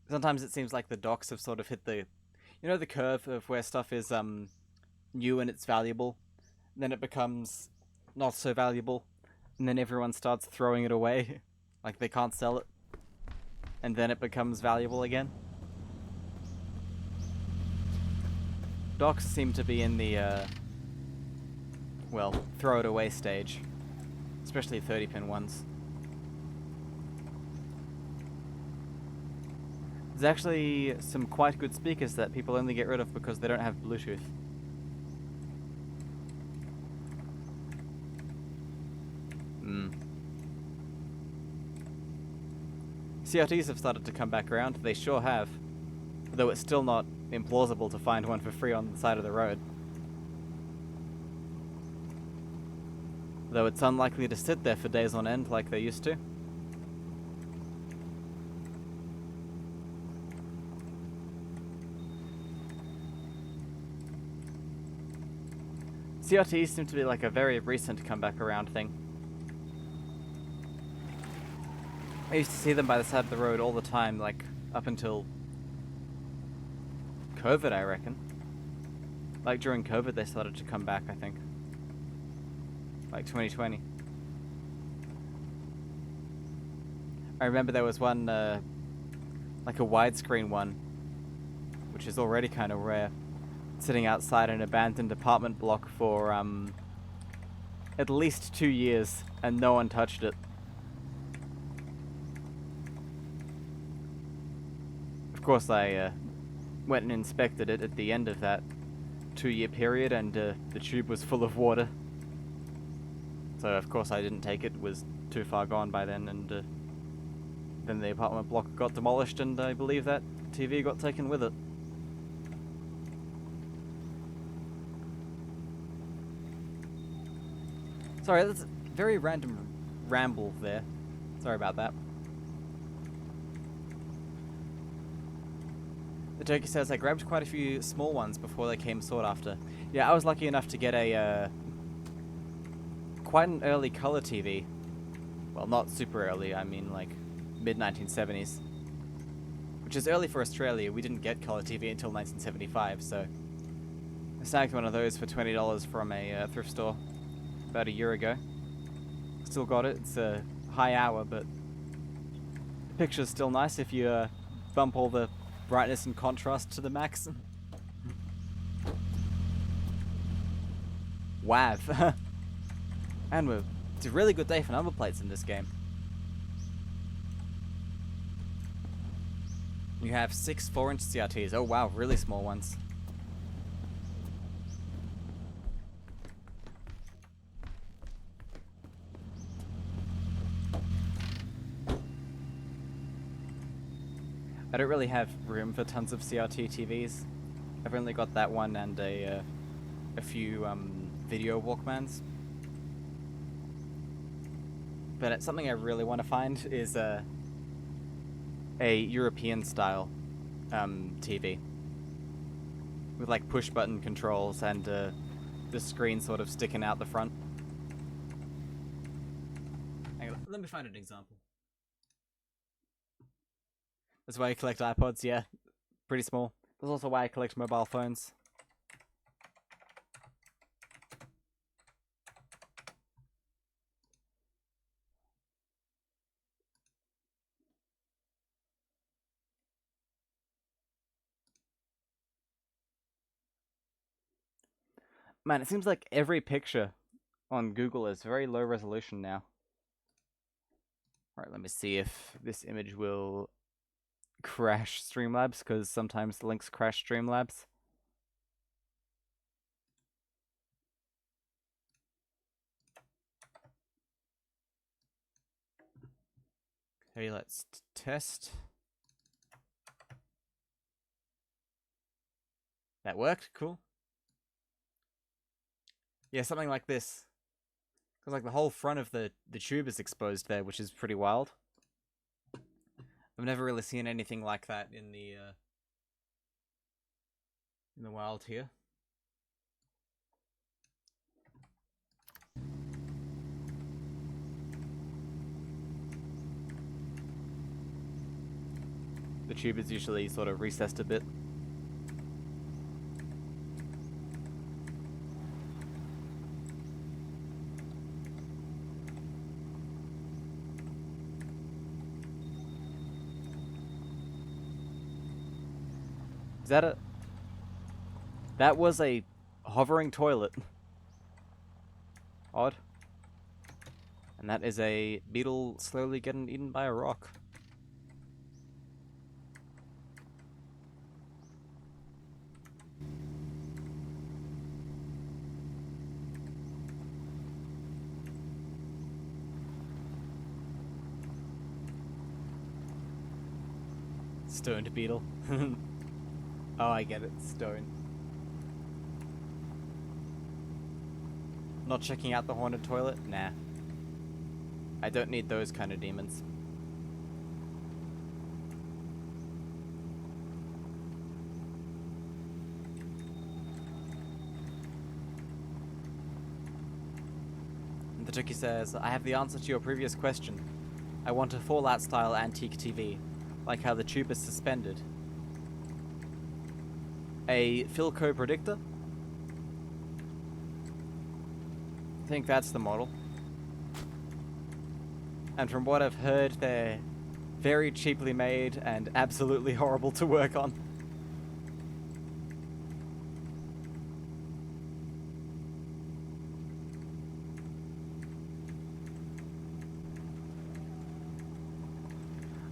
Sometimes it seems like the docks have sort of hit the, the curve of where stuff is new and it's valuable, and then it becomes not so valuable, and then everyone starts throwing it away, like they can't sell it, and then it becomes valuable again. Docks seem to be in the well, throw it away stage, especially 30-pin ones. There's actually some quite good speakers that people only get rid of because they don't have Bluetooth. CRTs have started to come back around, they sure have. Though it's still not implausible to find one for free on the side of the road. Though it's unlikely to sit there for days on end like they used to. CRTs seem to be like a very recent comeback around thing. I used to see them by the side of the road all the time, like, up until COVID, I reckon. Like, during COVID, they started to come back, I think. Like, 2020. I remember there was one, like a widescreen one, which is already kind of rare, sitting outside an abandoned apartment block for, at least 2 years, and no one touched it. Of course, I went and inspected it at the end of that 2-year period, and the tube was full of water. So, of course, I didn't take it. It was too far gone by then, and then the apartment block got demolished, and I believe that TV got taken with it. Sorry, that's a very random ramble there. Sorry about that. The turkey says, I grabbed quite a few small ones before they came sought after. Yeah, I was lucky enough to get a, quite an early color TV. Well, not super early, I mean like mid-1970s. Which is early for Australia, we didn't get color TV until 1975, so... I snagged one of those for $20 from a thrift store about a year ago. Still got it, it's a high hour, but... the picture's still nice if you bump all the brightness and contrast to the max. WAV. And it's a really good day for number plates in this game. You have 6 4-inch CRTs. Oh wow, really small ones. I don't really have room for tons of CRT TVs. I've only got that one and a few video Walkmans. But something I really want to find is a European style TV with like push button controls and the screen sort of sticking out the front. Hang on, let me find an example. That's why I collect iPods, yeah. Pretty small. That's also why I collect mobile phones. Man, it seems like every picture on Google is very low resolution now. Alright, let me see if this image will crash Streamlabs, because sometimes the links crash Streamlabs. Okay, let's test. That worked, cool. Yeah, something like this. Because like the whole front of the tube is exposed there, which is pretty wild. I've never really seen anything like that in the wild here. The The tube is usually sort of recessed a bit. Is that a... That was a hovering toilet. Odd. And that is a beetle slowly getting eaten by a rock. Stoned beetle. Oh, I get it. Stone. Not checking out the haunted toilet? Nah. I don't need those kind of demons. And the Tookie says, I have the answer to your previous question. I want a Fallout-style antique TV, like how the tube is suspended. A Philco predictor? I think that's the model. And from what I've heard, they're very cheaply made and absolutely horrible to work on.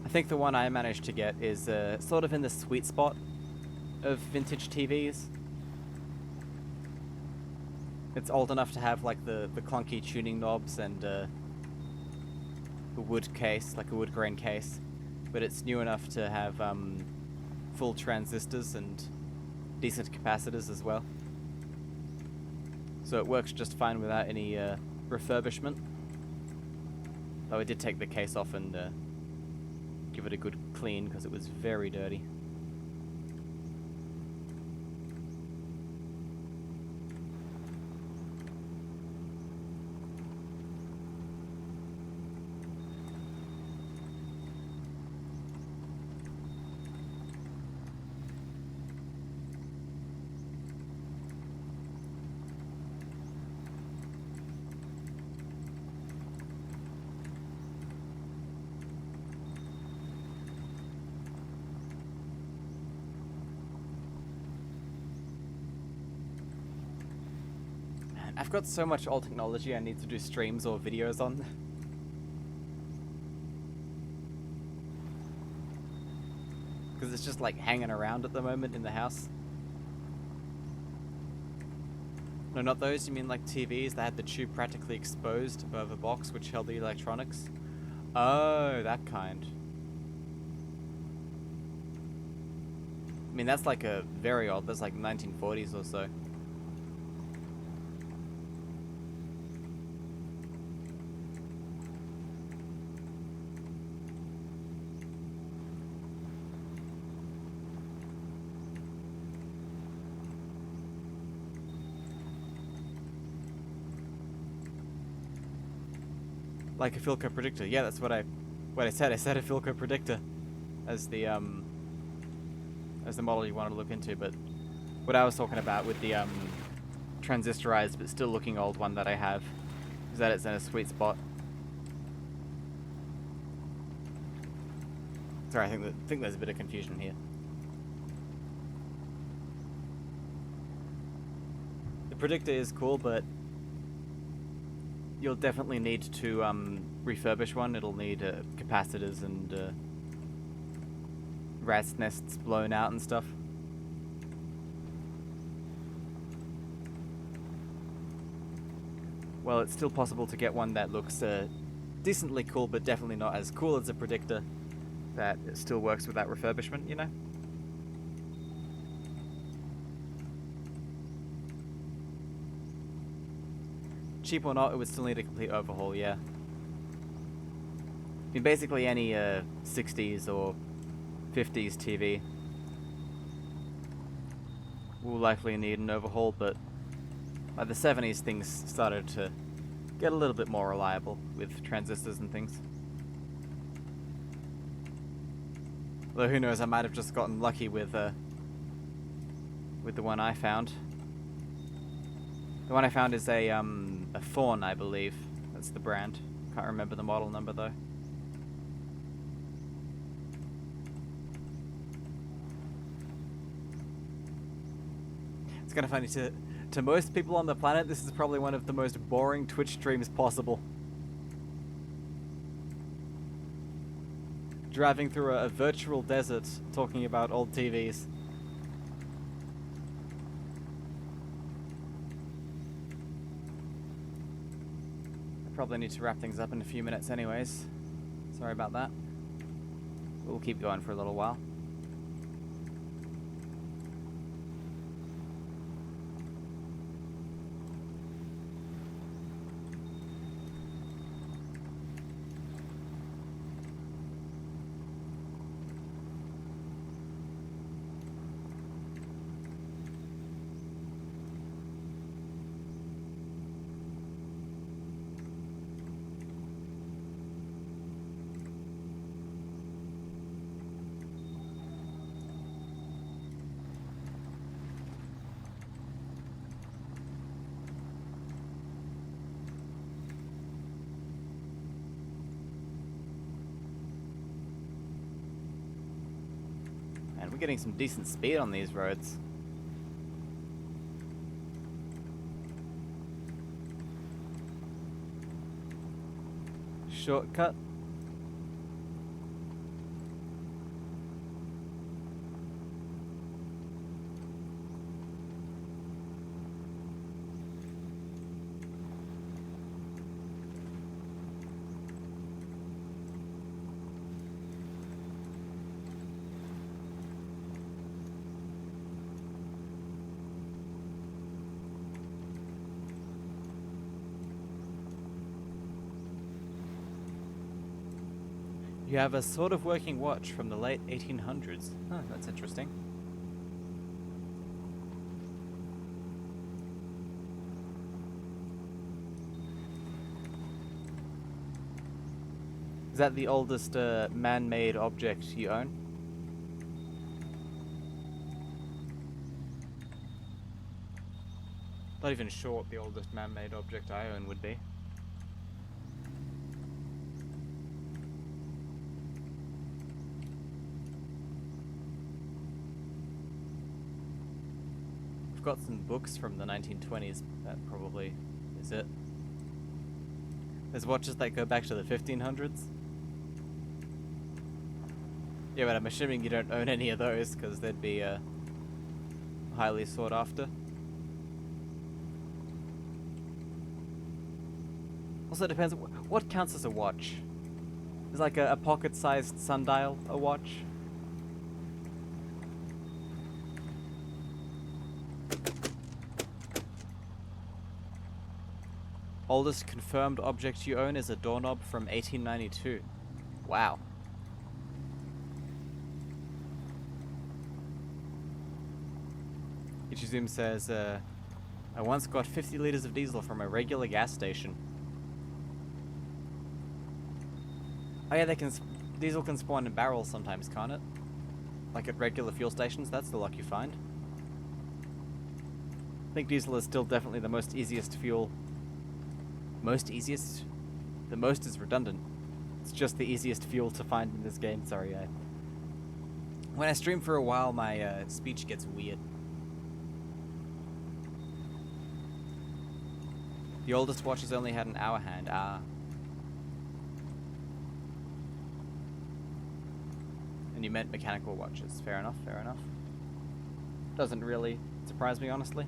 I think the one I managed to get is sort of in the sweet spot of vintage TVs. It's old enough to have like the clunky tuning knobs and a wood case, like a wood grain case, but it's new enough to have full transistors and decent capacitors as well. So it works just fine without any refurbishment. Though I did take the case off and give it a good clean because it was very dirty. I've got so much old technology I need to do streams or videos on. Because it's just like hanging around at the moment in the house. No, not those, you mean like TVs that had the tube practically exposed above a box which held the electronics? Oh, that kind. I mean, that's like a very old, that's like 1940s or so. Like a Philco predictor. Yeah, that's what I said. I said a Philco predictor as the model you wanted to look into, but what I was talking about with the transistorized but still looking old one that I have is that it's in a sweet spot. Sorry, I think there's a bit of confusion here. The predictor is cool, but you'll definitely need to refurbish one. It'll need capacitors and rat's nests blown out and stuff. Well, it's still possible to get one that looks decently cool, but definitely not as cool as a predictor that still works with that refurbishment, you know? Cheap or not, it would still need a complete overhaul, yeah. I mean, basically any 60s or 50s TV will likely need an overhaul, but by the 70s things started to get a little bit more reliable with transistors and things. Though who knows, I might have just gotten lucky with the one I found. The one I found is a Fawn, I believe. That's the brand. Can't remember the model number though. It's kind of funny to most people on the planet, this is probably one of the most boring Twitch streams possible. Driving through a virtual desert talking about old TVs. I probably need to wrap things up in a few minutes anyways. Sorry about that. We'll keep going for a little while. And we're getting some decent speed on these roads. Shortcut. You have a sort of working watch from the late 1800s. Huh, that's interesting. Is that the oldest man-made object you own? Not even sure what the oldest man-made object I own would be. I've got some books from the 1920s. That probably is it. There's watches that go back to the 1500s. Yeah, but I'm assuming you don't own any of those because they'd be highly sought after. Also, it depends. What counts as a watch? Is like a pocket-sized sundial a watch? Oldest confirmed object you own is a doorknob from 1892. Wow. Ichizum says, I once got 50 liters of diesel from a regular gas station. Oh yeah, diesel can spawn in barrels sometimes, can't it? Like at regular fuel stations, that's the luck you find. I think diesel is still definitely the most easiest fuel. Most easiest? The most is redundant. It's just the easiest fuel to find in this game, sorry. When I stream for a while, my speech gets weird. The oldest watches only had an hour hand. And you meant mechanical watches. Fair enough, fair enough. Doesn't really surprise me, honestly.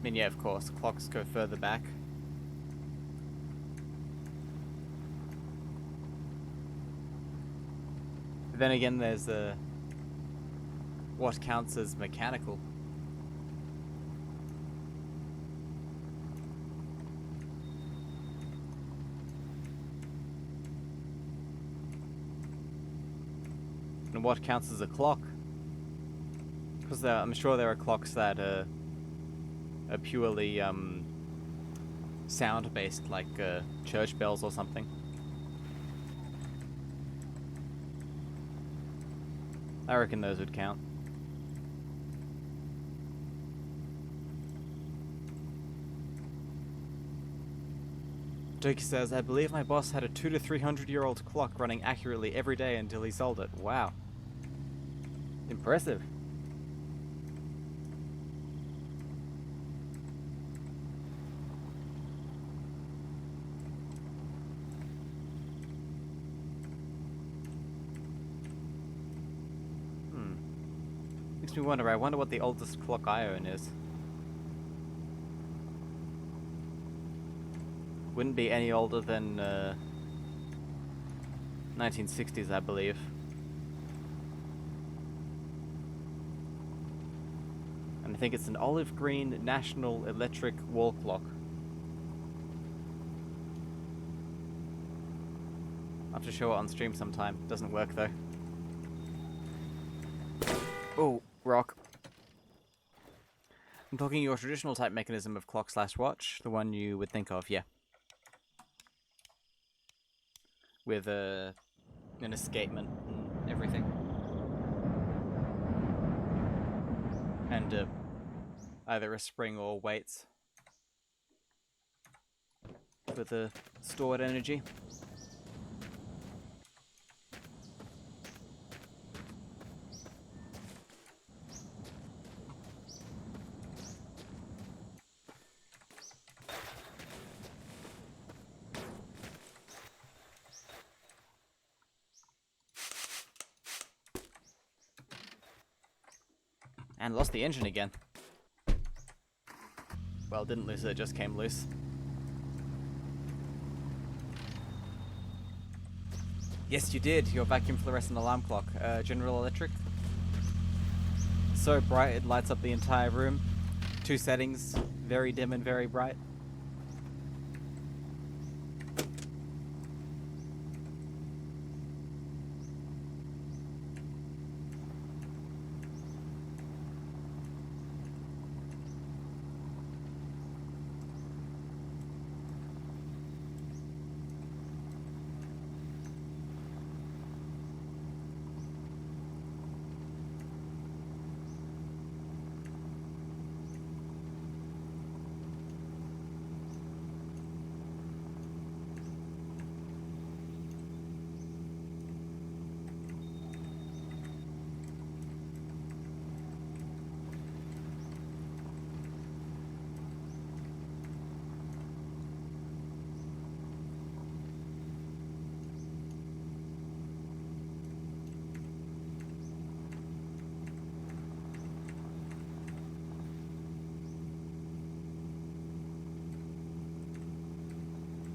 I mean, yeah, of course, clocks go further back. But then again, there's what counts as mechanical. And what counts as a clock. Because I'm sure there are clocks that are purely sound-based, like church bells or something. I reckon those would count. Doki says, I believe my boss had a 200 to 300-year-old clock running accurately every day until he sold it. Wow. Impressive. Makes me wonder, I wonder what the oldest clock I own is. Wouldn't be any older than 1960s, I believe. And I think it's an olive green National Electric wall clock. I'll have to show it on stream sometime. Doesn't work though. Oh, rock. I'm talking your traditional type mechanism of clock/watch, the one you would think of, yeah. With an escapement and everything. And either a spring or weights for the stored energy. And lost the engine again. Well, didn't lose it, it just came loose. Yes, you did. Your vacuum fluorescent alarm clock. General Electric. So bright it lights up the entire room. 2 settings, very dim and very bright.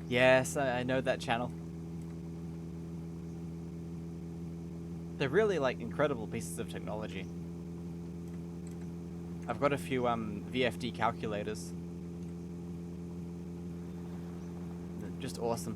Yes, I know that channel. They're really like incredible pieces of technology. I've got a few VFD calculators. They're just awesome.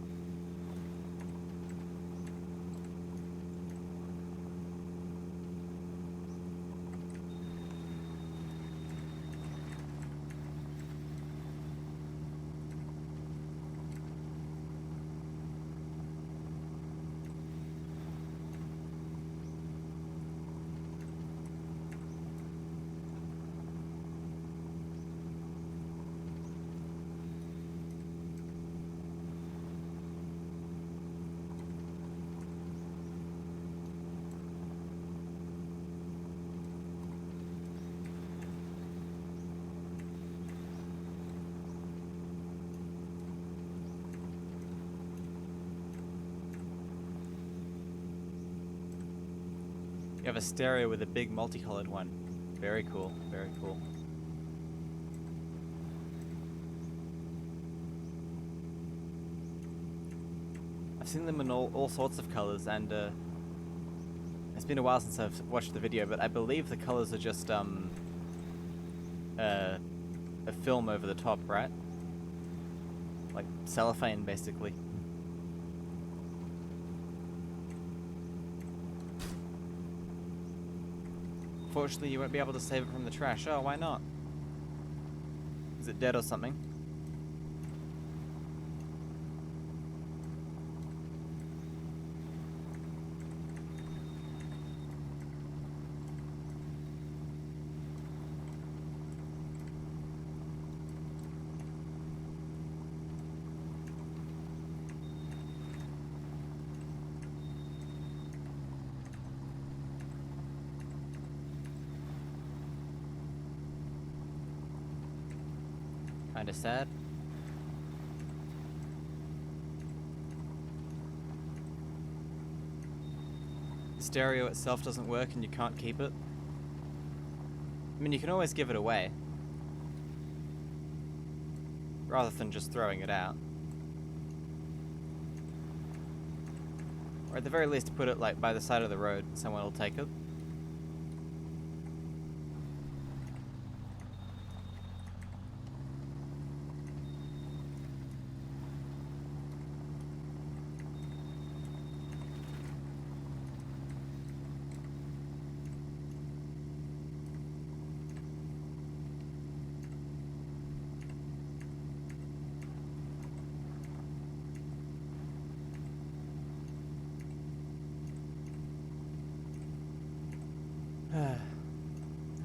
You have a stereo with a big multicolored one. Very cool, very cool. seen them in all sorts of colors, and it's been a while since I've watched the video, but I believe the colors are just a film over the top, right? Like cellophane, basically. Fortunately, you won't be able to save it from the trash. Oh, why not? Is it dead or something? Kinda sad. The stereo itself doesn't work and you can't keep it. I mean, you can always give it away, rather than just throwing it out. Or at the very least put it like by the side of the road and someone will take it.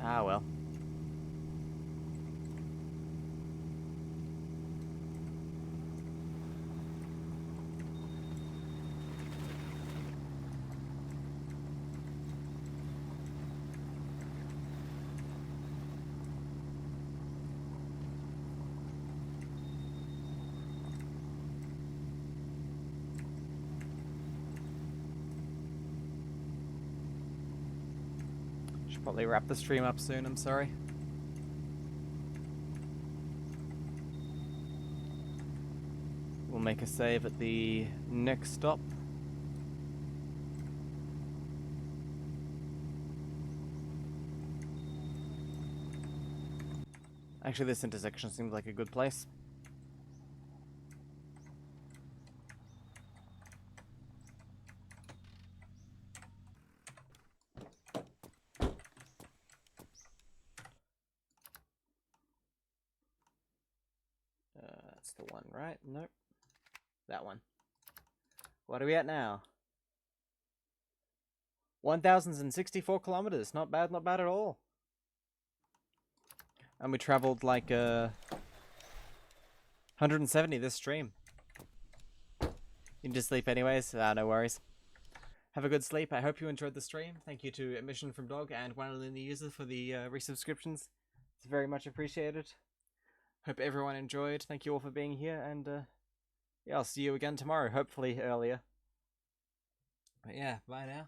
Ah well. Should probably wrap the stream up soon, I'm sorry. We'll make a save at the next stop. Actually, this intersection seems like a good place. That's the one, right? Nope. That one. What are we at now? 1,064 kilometers. Not bad at all. And we traveled like 170 this stream. You can just sleep anyways. No worries. Have a good sleep. I hope you enjoyed the stream. Thank you to Emission from Dog and One of the users for the resubscriptions. It's very much appreciated. Hope everyone enjoyed. Thank you all for being here, and yeah, I'll see you again tomorrow, hopefully earlier. But yeah, bye now.